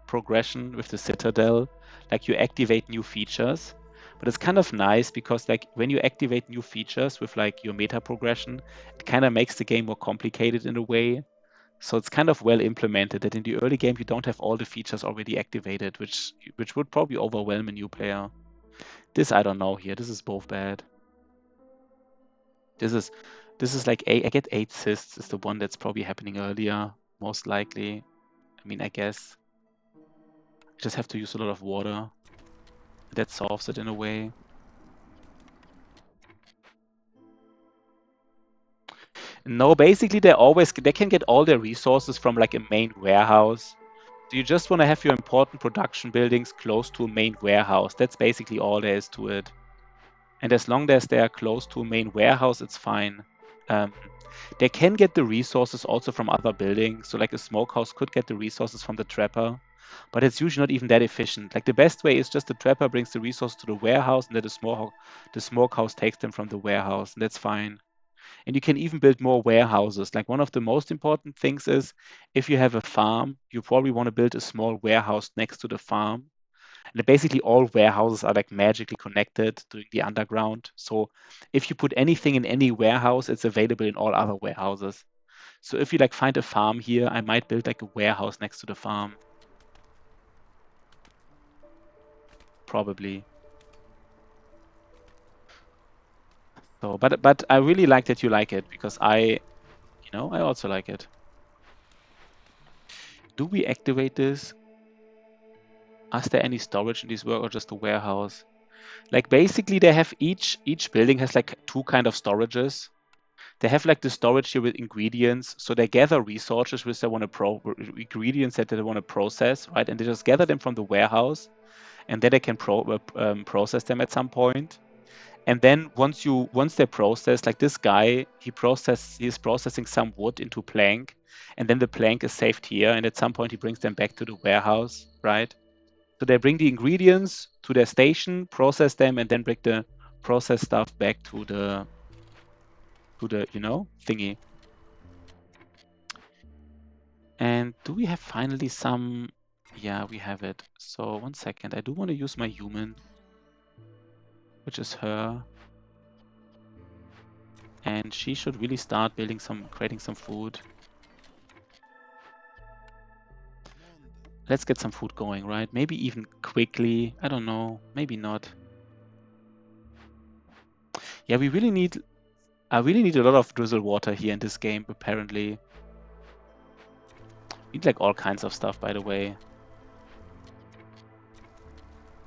progression with the Citadel. Like you activate new features. But it's kind of nice because like when you activate new features with like your meta progression, it kind of makes the game more complicated in a way. So it's kind of well implemented that in the early game you don't have all the features already activated, which would probably overwhelm a new player. This I don't know here. This is both bad. This is like I get 8 cysts is the one that's probably happening earlier, most likely. I mean, I guess I just have to use a lot of water. That solves it in a way. No, basically they can get all their resources from like a main warehouse. So you just want to have your important production buildings close to a main warehouse. That's basically all there is to it. And as long as they are close to a main warehouse, it's fine. They can get the resources also from other buildings. So like a smokehouse could get the resources from the trapper, but it's usually not even that efficient. Like the best way is just the trapper brings the resources to the warehouse, and then the smokehouse takes them from the warehouse, and that's fine. And you can even build more warehouses. Like one of the most important things is if you have a farm, you probably want to build a small warehouse next to the farm. And basically all warehouses are like magically connected to the underground. So if you put anything in any warehouse, it's available in all other warehouses. So if you like find a farm here, I might build like a warehouse next to the farm. Probably. So, but I really like that you like it, because I also like it. do we activate this? Is there any storage in this work or just a warehouse? Like basically they have each building has like two kind of storages. They have like the storage here with ingredients. So they gather resources which they want to ingredients that they want to process, right? And they just gather them from the warehouse, and then they can process them at some point. And then once they're processed, like this guy, he's processing some wood into plank, and then the plank is saved here, and at some point he brings them back to the warehouse, right? So they bring the ingredients to their station, process them, and then bring the processed stuff back to the thingy. And do we have finally some? Yeah, we have it. So 1 second, I do want to use my human, which is her. And she should really start creating some food. Let's get some food going, right? Maybe even quickly. I don't know. Maybe not. Yeah, I really need a lot of drizzle water here in this game, apparently. Need like all kinds of stuff, by the way.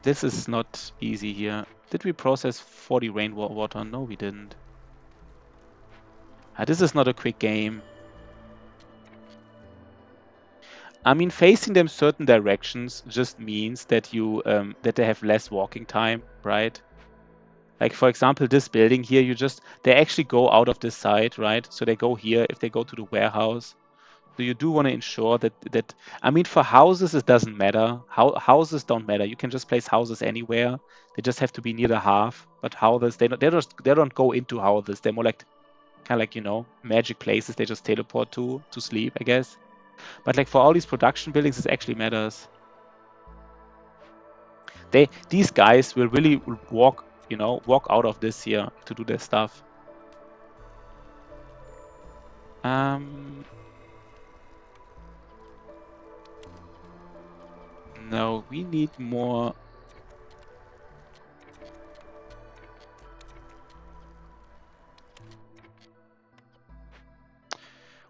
This is not easy here. Did we process 40 rainwater? No, we didn't. This is not a quick game. I mean, facing them certain directions just means that you that they have less walking time, right? Like for example, this building here, they actually go out of this side, right? So they go here if they go to the warehouse. So you do want to ensure that I mean, for houses it doesn't matter. Houses don't matter. You can just place houses anywhere. They just have to be near the half. But houses, they don't go into houses. They're more like kind of like magic places. They just teleport to sleep, I guess. But like for all these production buildings, this actually matters. These guys will really walk out of this here to do their stuff. No, we need more.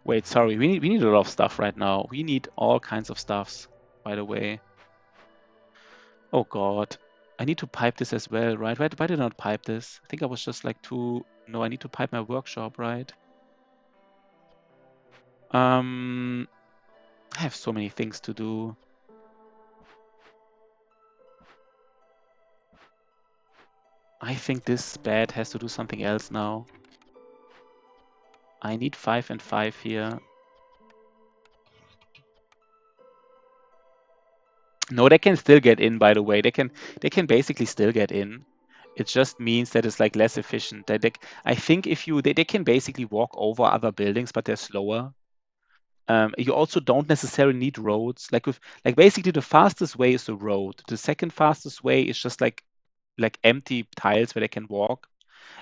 Wait, sorry. We need a lot of stuff right now. We need all kinds of stuffs, by the way. Oh god. I need to pipe this as well, right? Why did I not pipe this? I think I was just like too... No, I need to pipe my workshop, right? I have so many things to do. I think this bed has to do something else now. I need 5 and 5 here. No, they can still get in, by the way. They can basically still get in. It just means that it's like less efficient. I think if they can basically walk over other buildings, but they're slower. You also don't necessarily need roads. Like basically the fastest way is the road. The second fastest way is just like empty tiles where they can walk.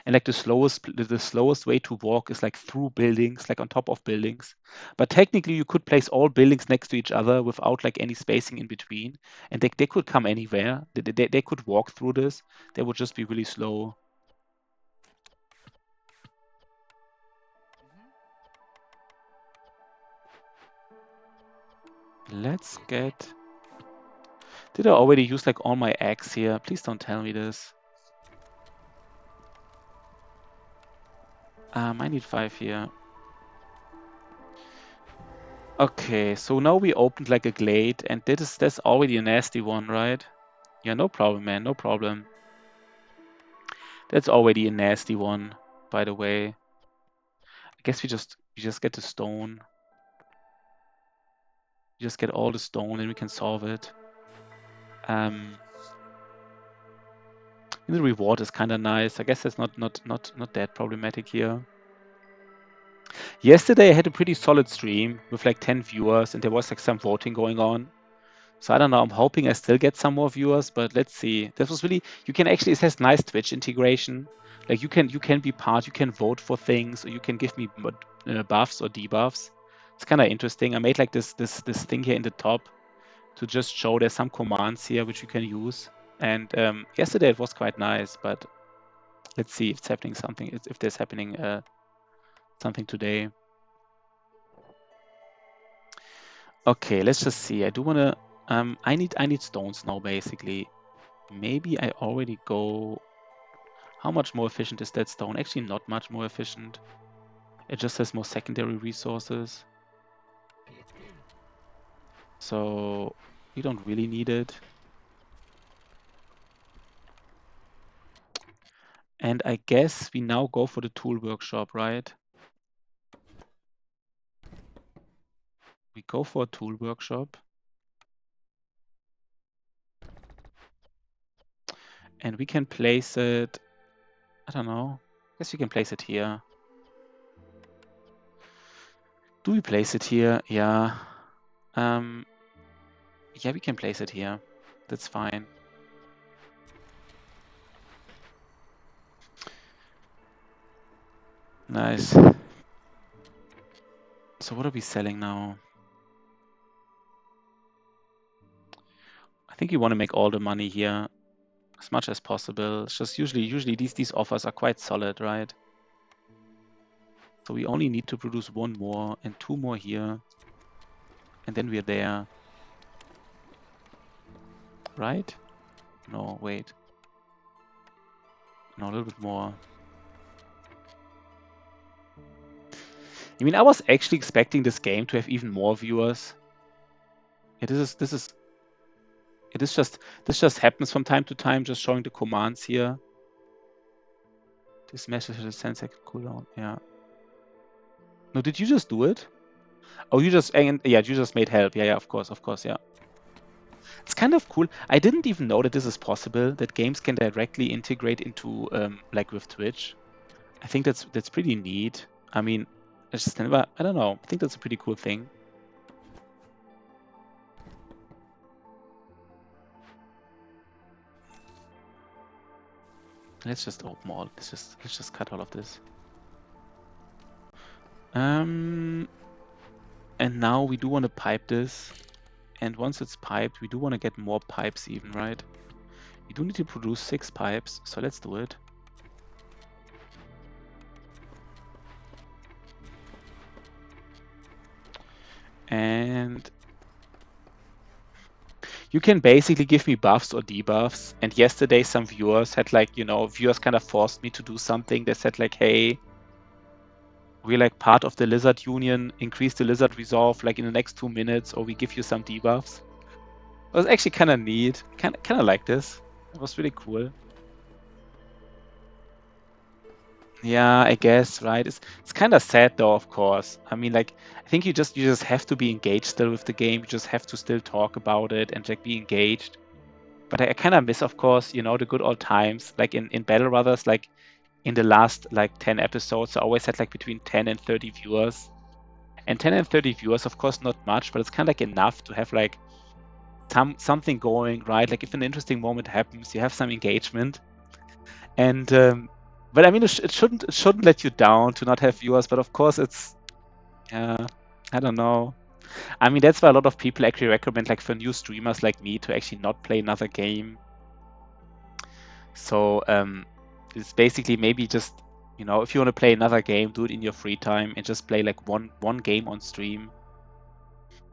And like the slowest way to walk is like through buildings, like on top of buildings. But technically you could place all buildings next to each other without like any spacing in between. And they could come anywhere. They could walk through this. They would just be really slow. Let's get... Did I already use like all my eggs here? Please don't tell me this. I need 5 here. Okay, so now we opened like a glade, and that's already a nasty one, right? Yeah, no problem, man, no problem. That's already a nasty one, by the way. I guess we just get the stone. We just get all the stone, and we can solve it. The reward is kind of nice. I guess that's not that problematic here. Yesterday I had a pretty solid stream with like 10 viewers, and there was like some voting going on. So I don't know. I'm hoping I still get some more viewers, but let's see. This was really... You can actually... It has nice Twitch integration. Like you can be part. You can vote for things, or you can give me buffs or debuffs. It's kind of interesting. I made like this thing here in the top to just show there's some commands here which you can use. And yesterday it was quite nice, but let's see if it's happening something. If there's happening something today. Okay, let's just see. I do wanna. I need stones now, basically. Maybe I already go. How much more efficient is that stone? Actually, not much more efficient. It just has more secondary resources. So we don't really need it. And I guess we now go for the tool workshop, right? We go for a tool workshop. And we can place it, I don't know. I guess we can place it here. Do we place it here? Yeah. Yeah, we can place it here. That's fine. Nice. So what are we selling now? I think we want to make all the money here as much as possible. It's just usually these offers are quite solid, right? So we only need to produce one more and two more here. And then we're there. Right? No, wait. No, a little bit more. I mean, I was actually expecting this game to have even more viewers. Yeah, this just happens from time to time, just showing the commands here. This message has a 10-second cooldown. Yeah. No, did you just do it? Oh, you just made help. Yeah, of course, yeah. It's kind of cool. I didn't even know that this is possible, that games can directly integrate into like with Twitch. I think that's pretty neat. I mean, I just never, I don't know. I think that's a pretty cool thing. Let's just open all. Let's just cut all of this. And now we do want to pipe this. And once it's piped, we do want to get more pipes even, right? We do need to produce 6 pipes, so let's do it. And you can basically give me buffs or debuffs. And yesterday some viewers had like, viewers kind of forced me to do something. They said like, hey, we're like part of the lizard union, increase the lizard resolve like in the next 2 minutes, or we give you some debuffs. It was actually kind of neat. Kind of like this. It was really cool. Yeah, I guess, right? It's kind of sad though, of course. I mean, like, I think you just have to be engaged still with the game. You just have to still talk about it and like be engaged. But I kind of miss, of course, the good old times. Like in Battle Brothers, like in the last like 10 episodes, I always had like between 10 and 30 viewers. And 10 and 30 viewers, of course, not much, but it's kind of like enough to have like something going, right? Like if an interesting moment happens, you have some engagement. And but I mean, it shouldn't let you down to not have viewers. But of course, it's I don't know. I mean, that's why a lot of people actually recommend like for new streamers like me to actually not play another game. So it's basically maybe just if you want to play another game, do it in your free time and just play like one game on stream.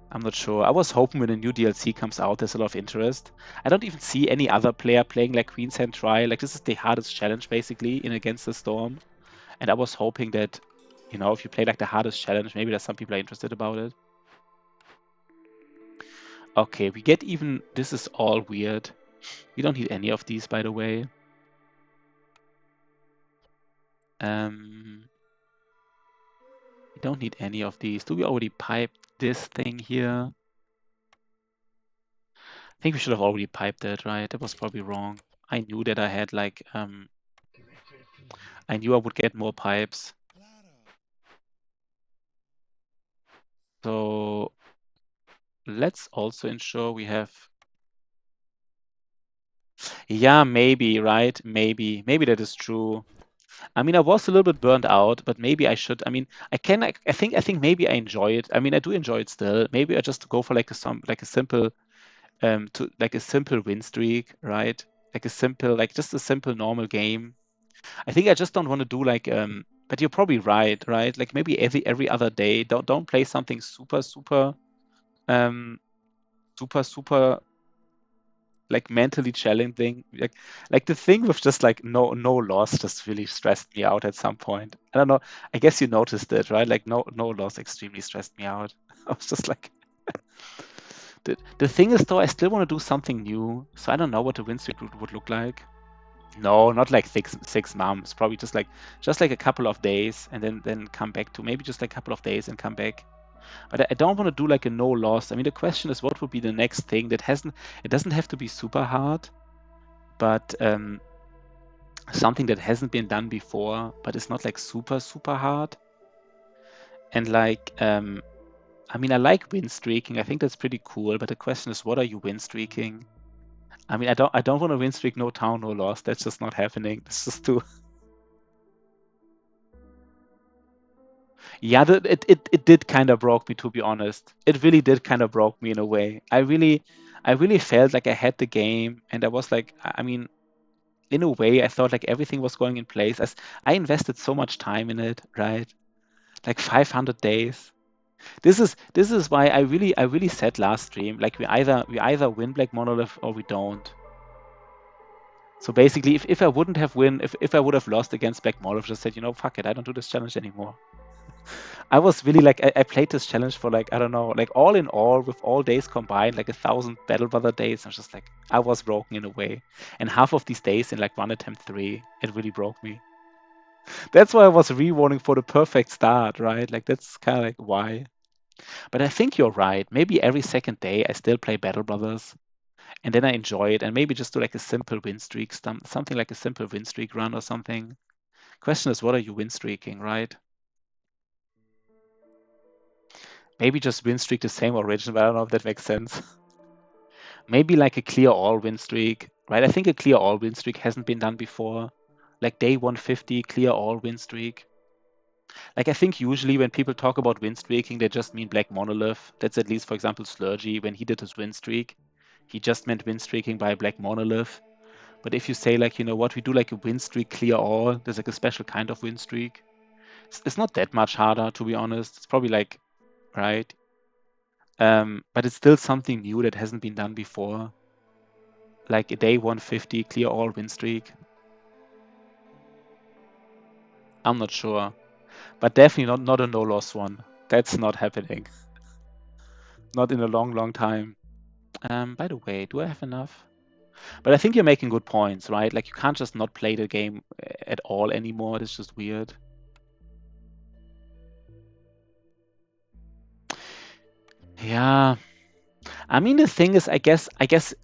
I'm not sure. I was hoping when a new DLC comes out, there's a lot of interest. I don't even see any other player playing like Queen's Hand Trial. Like this is the hardest challenge basically in Against the Storm. And I was hoping that, if you play like the hardest challenge, maybe there's some people are interested about it. Okay, we get even, this is all weird. We don't need any of these, by the way. We don't need any of these. Do we already pipe this thing here? I think we should have already piped that, right? That was probably wrong. I knew that I had like, I knew I would get more pipes. So let's also ensure we have, yeah, maybe, right? Maybe that is true. I mean, I was a little bit burned out, but maybe I should. I mean, I think maybe I enjoy it. I mean, I do enjoy it still. Maybe I just go for like a simple, a simple win streak, right? Like just a simple normal game. I think I just don't want to do like, but you're probably right? Like maybe every other day. Don't play something super. super like mentally challenging. Like the thing with just like no loss just really stressed me out at some point. I don't know. I guess you noticed it, right? Like no loss extremely stressed me out. I was just like the thing is though, I still want to do something new. So I don't know what the win streak would look like. No, not like six months. Probably just like a couple of days and then come back to maybe just like a couple of days and come back. But I don't want to do like a no loss. I mean, the question is what would be the next thing that hasn't. It doesn't have to be super hard, but something that hasn't been done before, but it's not like super hard. And like, I mean, I like win streaking. I think that's pretty cool. But the question is, what are you win streaking? I mean, I don't want to win streak no town, no loss. That's just not happening. It's just too. Yeah, it did kind of broke me, to be honest. It really did kind of broke me in a way. I really felt like I had the game, and I was like, I mean, in a way, I thought like everything was going in place. As I invested so much time in it, right? Like 500 days. This is why I really said last stream, like we either win Black Monolith or we don't. So basically, if I wouldn't have if I would have lost against Black Monolith, just said, you know, fuck it, I don't do this challenge anymore. I was really like, I played this challenge for like, I don't know, like all in all, with all days combined, like 1,000 Battle Brother days. I was just like, I was broken in a way. And half of these days in like 1 attempt 3, it really broke me. That's why I was rewarding for the perfect start, right? Like that's kind of like why. But I think you're right. Maybe every second day I still play Battle Brothers and then I enjoy it and maybe just do like a simple win streak, something like a simple win streak run or something. Question is, what are you win streaking, right? Maybe just win streak the same origin, but I don't know if that makes sense. Maybe like a clear all win streak, right? I think a clear all win streak hasn't been done before. Like day 150, clear all win streak. Like I think usually when people talk about win streaking, they just mean Black Monolith. That's at least, for example, Slurgy, when he did his win streak, he just meant win streaking by Black Monolith. But if you say like, you know what, we do like a win streak clear all, there's like a special kind of win streak. It's not that much harder, to be honest. It's probably like, right? But it's still something new that hasn't been done before. Like a day 150 clear all win streak. I'm not sure. But definitely not a no loss one. That's not happening. Not in a long time. By the way, do I have enough? But I think you're making good points, right? Like you can't just not play the game at all anymore. It's just weird. Yeah. I mean, the thing is, I guess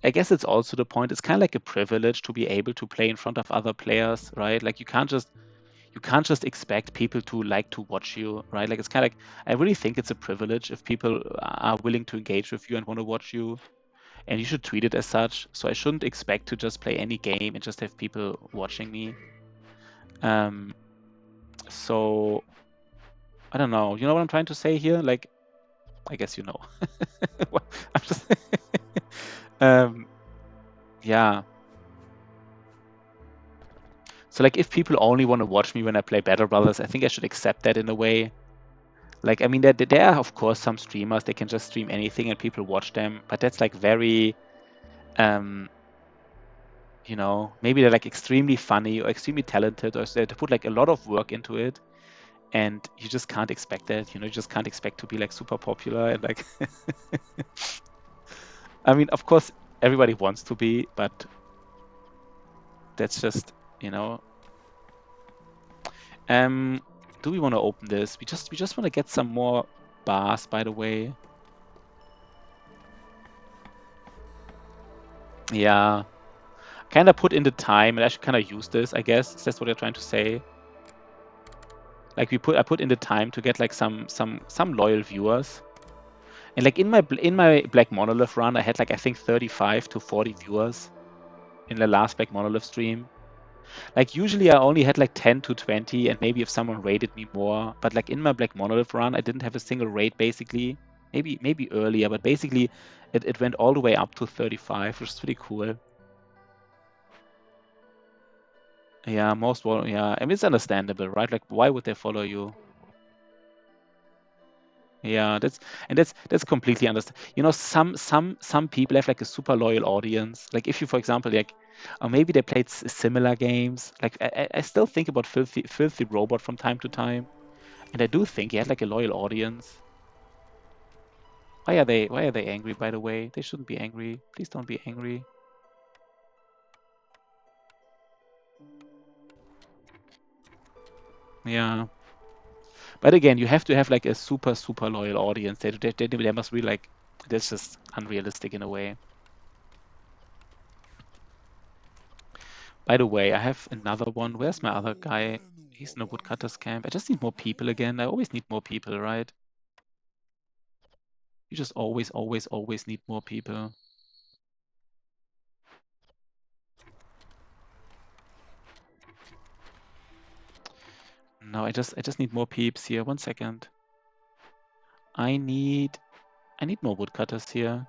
it's also the point. It's kind of like a privilege to be able to play in front of other players, right? Like you can't just expect people to like to watch you, right? Like it's kind of like I really think it's a privilege if people are willing to engage with you and want to watch you, and you should treat it as such. So I shouldn't expect to just play any game and just have people watching me. So I don't know. You know what I'm trying to say here? Like, I guess you know. I'm just yeah. So like if people only want to watch me when I play Battle Brothers, I think I should accept that in a way. Like, I mean, there are of course some streamers, they can just stream anything and people watch them, but that's like very, you know, maybe they're like extremely funny or extremely talented or they put like a lot of work into it, and you just can't expect that. You know, you just can't expect to be like super popular and like. I mean, of course, everybody wants to be, but that's just, you know. Do we want to open this? We just want to get some more bars, by the way. Yeah. Kind of put in the time and I should kind of use this, I guess. That's what you're trying to say. Like I put in the time to get like some loyal viewers. And like in my Black Monolith run, I had like I think 35 to 40 viewers in the last Black Monolith stream. Like usually I only had like 10 to 20 and maybe if someone rated me more. But like in my Black Monolith run, I didn't have a single raid basically. Maybe earlier, but basically it went all the way up to 35, which is pretty cool. Yeah, yeah. I mean, it's understandable, right? Like, why would they follow you? Yeah, that's completely understand. You know, some people have like a super loyal audience. Like if you, for example, like, or maybe they played similar games. Like I still think about Filthy Robot from time to time, and I do think he had like a loyal audience. Why are they angry, by the way? They shouldn't be angry. Please don't be angry. Yeah. But again, you have to have like a super loyal audience. They must be like, that's just unrealistic in a way. By the way, I have another one. Where's my other guy? He's in a woodcutter's camp. I just need more people again. I always need more people, right? You just always need more people. No, I just need more peeps here. 1 second. I need more woodcutters here.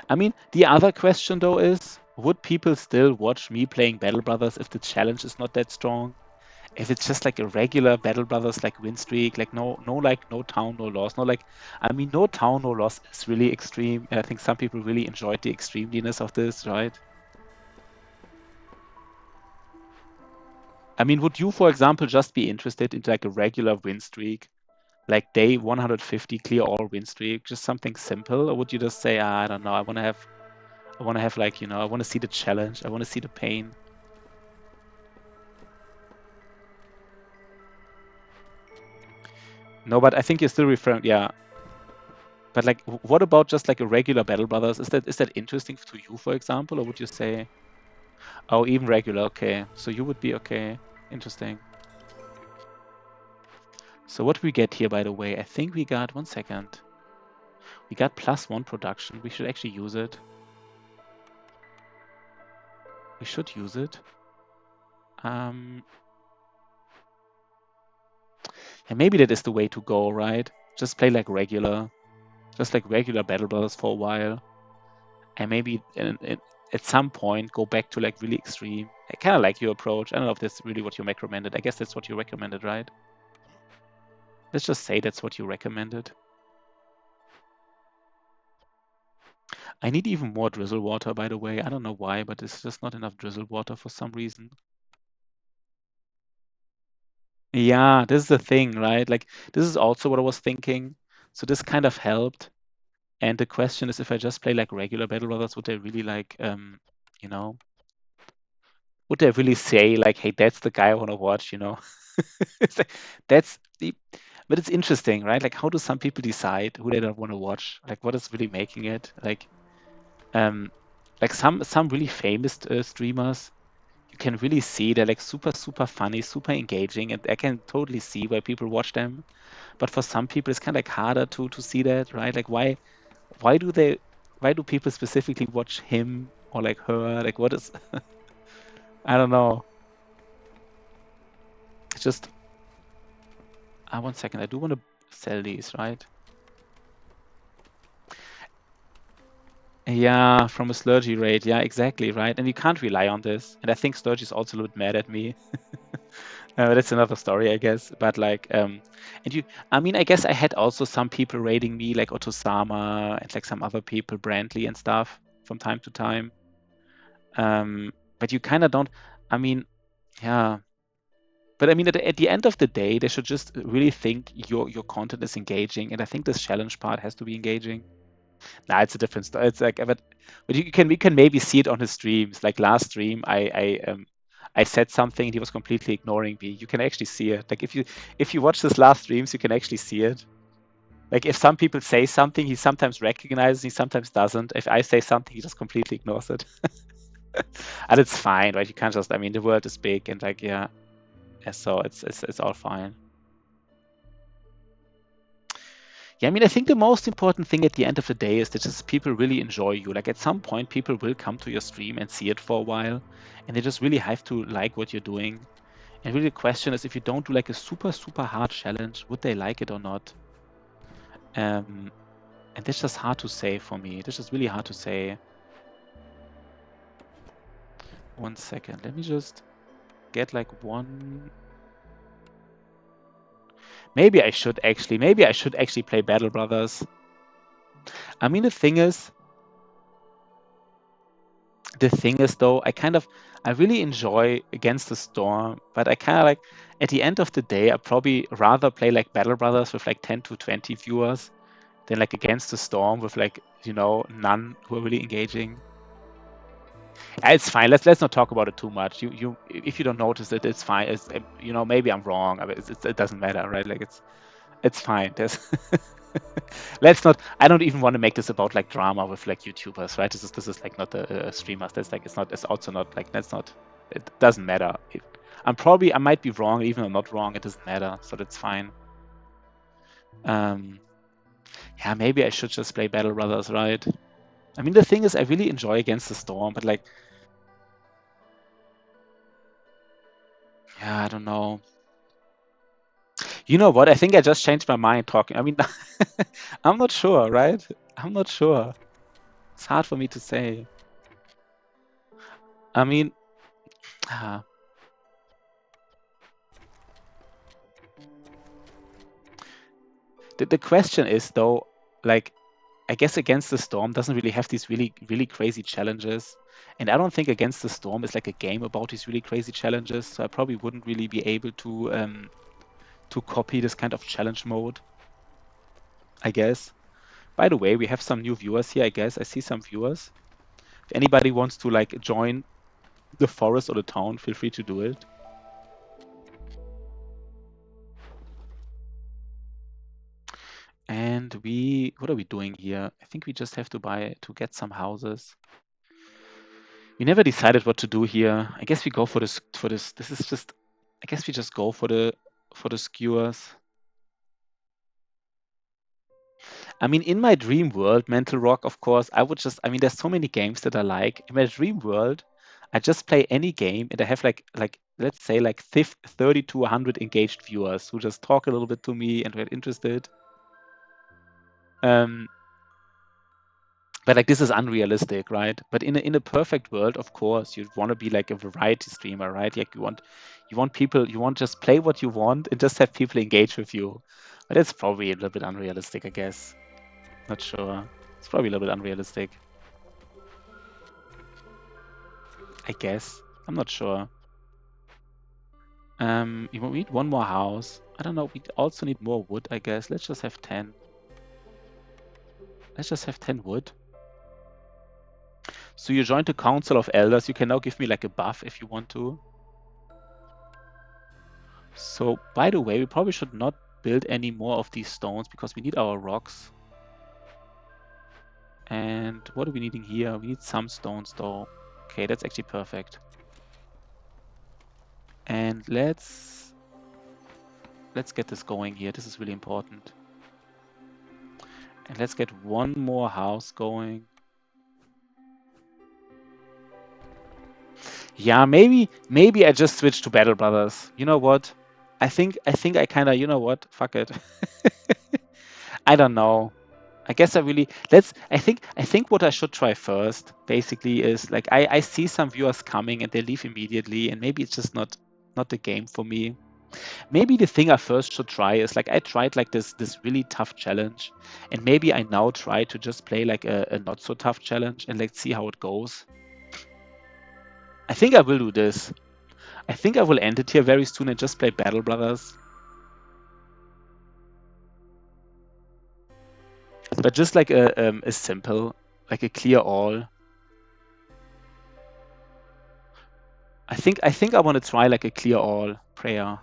I mean, the other question though is, would people still watch me playing Battle Brothers if the challenge is not that strong? If it's just like a regular Battle Brothers like win streak, like no town, no loss, no like, I mean, no town, no loss is really extreme, and I think some people really enjoyed the extremeness of this, right? I mean, would you, for example, just be interested in like a regular win streak, like day 150 clear all win streak, just something simple, or would you just say, I don't know, I want to have like, you know, I want to see the challenge, I want to see the pain. No, but I think you're still referring, yeah. But like, what about just like a regular Battle Brothers? Is that interesting to you, for example, or would you say, oh, even regular? Okay, so you would be okay. Interesting. So what we get here, by the way, I think we got 1 second. We got +1 production. We should actually use it. We should use it. And maybe that is the way to go, right? Just play like regular, just like regular Battle Brothers for a while, and maybe at some point go back to like really extreme. I kind of like your approach. I don't know if that's really what you recommended. I guess that's what you recommended, right? Let's just say that's what you recommended. I need even more drizzle water, by the way. I don't know why, but it's just not enough drizzle water for some reason. Yeah, this is the thing, right? Like, this is also what I was thinking. So this kind of helped. And the question is, if I just play like regular Battle Brothers, would they really like, you know, would they really say like, hey, that's the guy I want to watch, you know? It's like, that's the, but it's interesting, right? Like, how do some people decide who they don't want to watch? Like, what is really making it? Um, like some really famous streamers, you can really see they're like super funny, super engaging, and I can totally see why people watch them. But for some people, it's kind of like harder to see that, right? Like, why do they, why do people specifically watch him or like her? Like, what is, I don't know. It's just, 1 second, I do want to sell these, right? Yeah, from a Slurgy rate. Yeah, exactly, right? And you can't rely on this. And I think Slurgy is also a little bit mad at me. That's another story, I guess. But like, and I mean, I guess I had also some people rating me, like Otosama and like some other people, Brantley and stuff, from time to time. But you kind of don't. I mean, yeah. But I mean, at the end of the day, they should just really think your content is engaging, and I think this challenge part has to be engaging. Nah, it's a different story. It's like, but we can maybe see it on his streams. Like last stream, I said something and he was completely ignoring me. You can actually see it. Like if you watch his last streams, you can actually see it. Like if some people say something, he sometimes recognizes, he sometimes doesn't. If I say something, he just completely ignores it. And it's fine, right? You can't just. I mean, the world is big, and like yeah, so it's all fine. Yeah, I mean, I think the most important thing at the end of the day is that just people really enjoy you. Like at some point, people will come to your stream and see it for a while, and they just really have to like what you're doing. And really, the question is, if you don't do like a super hard challenge, would they like it or not? And that's just hard to say for me. That's just really hard to say. 1 second. Let me just get like one. Maybe I should actually play Battle Brothers. I mean, the thing is though, I really enjoy Against the Storm, but I kind of like, at the end of the day, I probably rather play like Battle Brothers with like 10 to 20 viewers than like Against the Storm with like, none who are really engaging. It's fine. Let's not talk about it too much. You if you don't notice it, it's fine. It's, maybe I'm wrong. I mean, it doesn't matter, right? Like it's fine. There's let's not. I don't even want to make this about like drama with like YouTubers, right? This is like not the streamers. That's like it's not. It's also not like that's not. It doesn't matter. I might be wrong, even though I'm not wrong. It doesn't matter, so that's fine. Yeah, maybe I should just play Battle Brothers, right? I mean, the thing is, I really enjoy Against the Storm, but like, yeah, I don't know. You know what? I think I just changed my mind talking. I mean, I'm not sure, right? I'm not sure. It's hard for me to say. I mean, the question is though, like, I guess Against the Storm doesn't really have these really, really crazy challenges. And I don't think Against the Storm is like a game about these really crazy challenges. So I probably wouldn't really be able to copy this kind of challenge mode, I guess. By the way, we have some new viewers here, I guess. I see some viewers. If anybody wants to like join the forest or the town, feel free to do it. And what are we doing here? I think we just have to get some houses. We never decided what to do here. I guess we go for this. This is just. I guess we just go for the skewers. I mean, in my dream world, Mental Rock, of course, I would just. I mean, there's so many games that I like. In my dream world, I just play any game and I have like let's say like 30 to 100 engaged viewers who just talk a little bit to me and who are interested. But like this is unrealistic, right? But in a perfect world, of course, you'd want to be like a variety streamer, right? Like you want people, you want just play what you want and just have people engage with you. But it's probably a little bit unrealistic, I guess. Not sure. It's probably a little bit unrealistic. I guess. I'm not sure. We need one more house. I don't know. We also need more wood, I guess. Let's just have 10. Let's just have 10 wood. So you joined the Council of Elders. You can now give me like a buff if you want to. So, by the way, we probably should not build any more of these stones because we need our rocks. And what are we needing here? We need some stones though. Okay, that's actually perfect. And let's get this going here. This is really important. And let's get one more house going. Yeah, maybe I just switch to Battle Brothers. You know what? I think I kind of, you know what? Fuck it. I don't know. I guess I think what I should try first basically is like I see some viewers coming and they leave immediately and maybe it's just not the game for me. Maybe the thing I first should try is like I tried like this really tough challenge and maybe I now try to just play like a not so tough challenge and like see how it goes. I think I will do this. I think I will end it here very soon and just play Battle Brothers. But just like a simple, like a clear all. I think I want to try like a clear all prayer.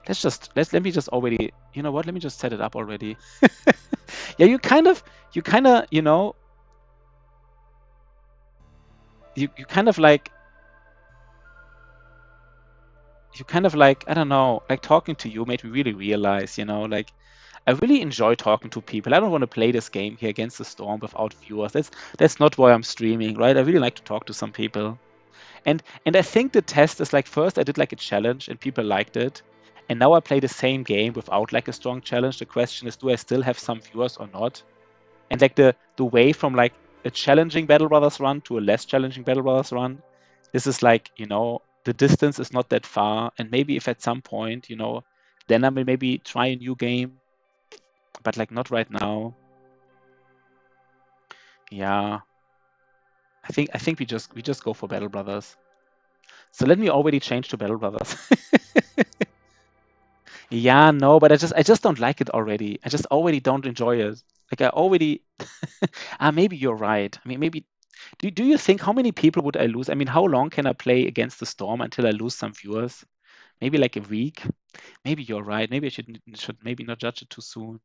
Let me just already, you know what? Let me just set it up already. Yeah, you kind of, you know, you kind of like, I don't know, like talking to you made me really realize, you know, like I really enjoy talking to people. I don't want to play this game here Against the Storm without viewers. That's not why I'm streaming, right? I really like to talk to some people. And I think the test is like first I did like a challenge and people liked it. And now I play the same game without like a strong challenge. The question is, do I still have some viewers or not? And like the way from like a challenging Battle Brothers run to a less challenging Battle Brothers run, this is like, you know, the distance is not that far. And maybe if at some point, you know, Then I will maybe try a new game, but like not right now. Yeah, I think we just go for Battle Brothers. So let me already change to Battle Brothers. Yeah, no, but I just don't like it already. I just already don't enjoy it. Like I already maybe you're right. I mean, maybe do you think how many people would I lose? I mean, how long can I play against the Storm until I lose some viewers? Maybe like a week. Maybe you're right. Maybe I should maybe not judge it too soon.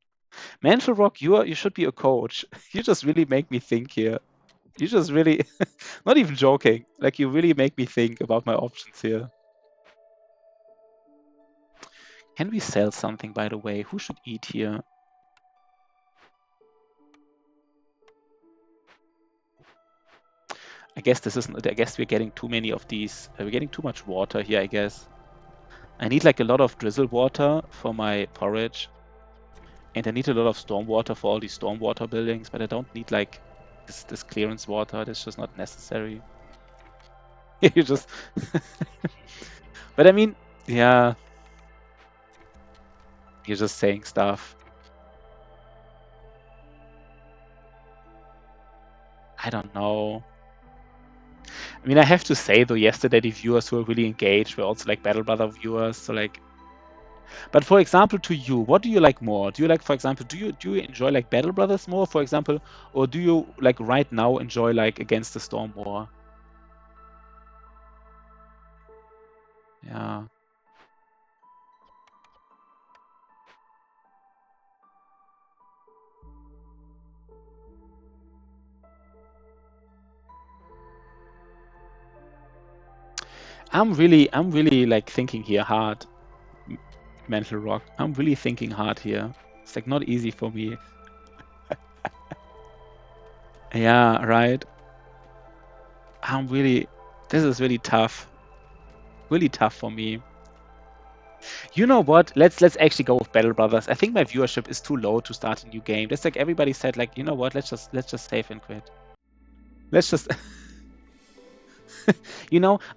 Mantle Rock, you should be a coach. You just really make me think here. You just really not even joking. Like you really make me think about my options here. Can we sell something, by the way? Who should eat here? I guess this isn't. I guess we're getting too many of these. We're getting too much water here, I guess. I need like a lot of drizzle water for my porridge. And I need a lot of storm water for all these storm water buildings, but I don't need like this clearance water. That's just not necessary. You just But I mean, yeah, you're just saying stuff. I don't know. I mean, I have to say though, yesterday the viewers who were really engaged were also like Battle Brother viewers. So like, but for example, to you, what do you like more? Do you like, for example, do you enjoy like Battle Brothers more, for example, or do you like right now enjoy like Against the Storm more? Yeah. I'm really like thinking here hard. Mental Rock. I'm really thinking hard here. It's like not easy for me. Yeah, right. This is really tough. Really tough for me. You know what? Let's actually go with Battle Brothers. I think my viewership is too low to start a new game. That's like everybody said, like, you know what? Let's just save and quit. Let's just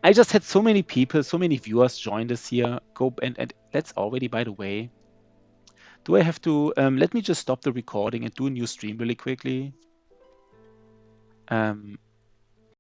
I just had so many people, so many viewers join this year. Go and let's already, by the way. Do I have to let me just stop the recording and do a new stream really quickly?